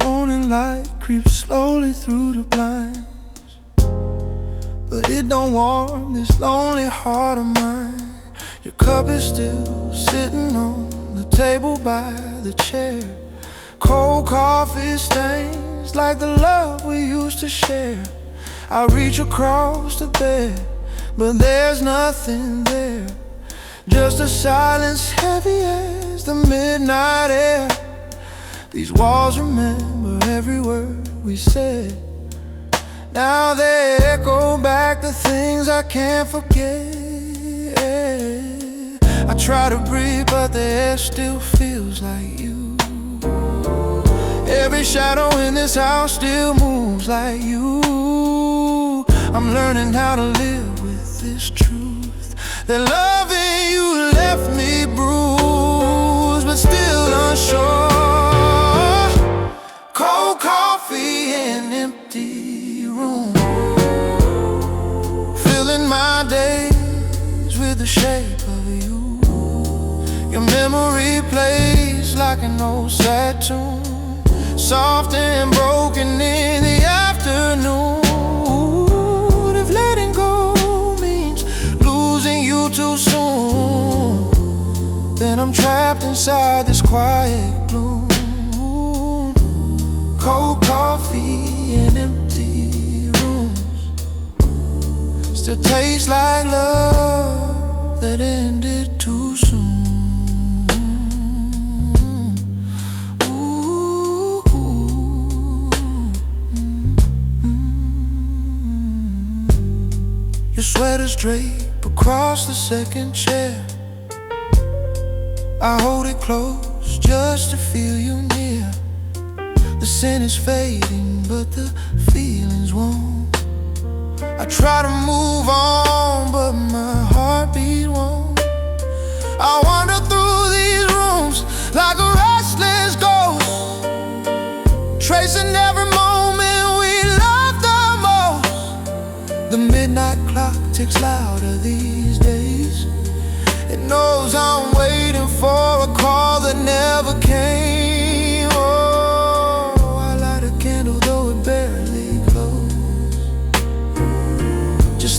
S2: Morning light creeps slowly through the blinds, but it don't warm this lonely heart of mine. Your cup is still sitting on the table by the chair. Cold coffee stains like the love we used to share. I reach across the bed, but there's nothing there. Just a silence heavy as the midnight air. These walls remember every word we said. Now they echo back the things I can't forget. I try to breathe, but the air still feels like you. Every shadow in this house still moves like you. I'm learning how to live with this truth, that loving you left me bruised, but still unsure. Cold coffee in empty room, filling my days with the shape of you. Your memory plays like an old sad tune, soft and broken in the afternoon. If letting go means losing you too soon, then I'm trapped inside this quiet gloom. Cold coffee in empty rooms still tastes like love that ended too soon. Ooh, Your sweater's draped across the second chair. I hold it close just to feel you near. The scent is fading, but the feelings won't. I try to move on, but my heartbeat won't. I wander through these rooms like a restless ghost, tracing every moment we loved the most. The midnight clock ticks louder these days. It knows I'm waiting for a call that never came.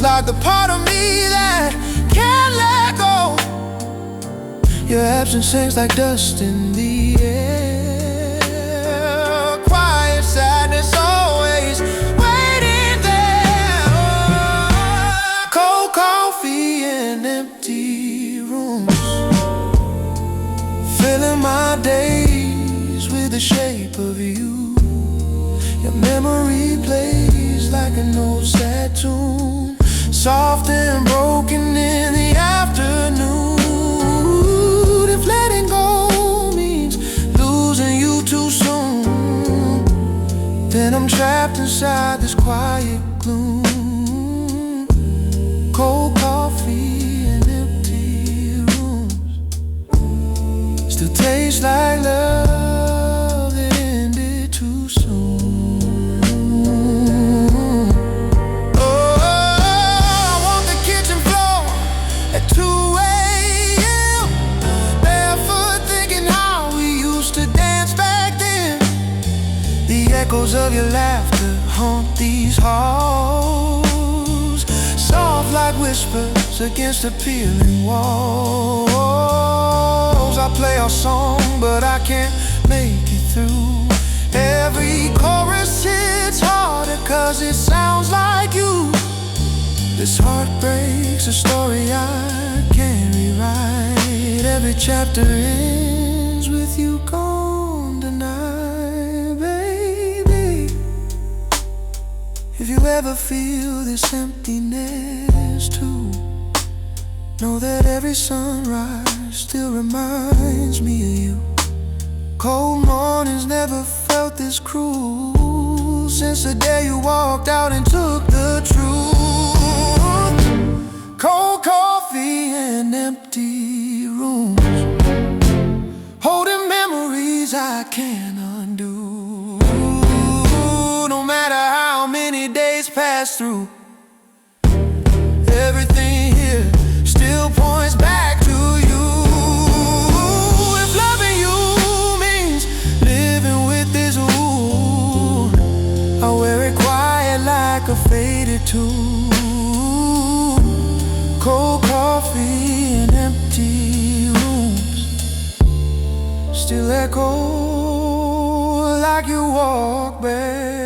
S2: Like the part of me that can't let go. Your absence hangs like dust in the air. Quiet sadness always waiting there. Cold coffee in empty rooms, filling my days with the shape of you. Your memory plays like an old sad tune, soft and broken in the afternoon. If letting go means losing you too soon, then I'm trapped inside this quiet gloom. Cold coffee and empty rooms still taste like love that ended too soon. Echoes of your laughter haunt these halls, soft like whispers against the peeling walls. I play our song, but I can't make it through. Every chorus hits harder 'cause it sounds like you. This heartbreak's a story I can't rewrite. Every chapter ends with you gone tonight, baby. If you ever feel this emptiness too, know that every sunrise still reminds me of you. Cold mornings never felt this cruel since the day you walked out and took the truth. Cold coffee and empty rooms, holding memories I can't undo. No matter how many days pass through, everything here still points back to you. If loving you means living with this wound, I'll wear it quiet like a faded tune. Cold coffee and empty rooms still echo like you walk back.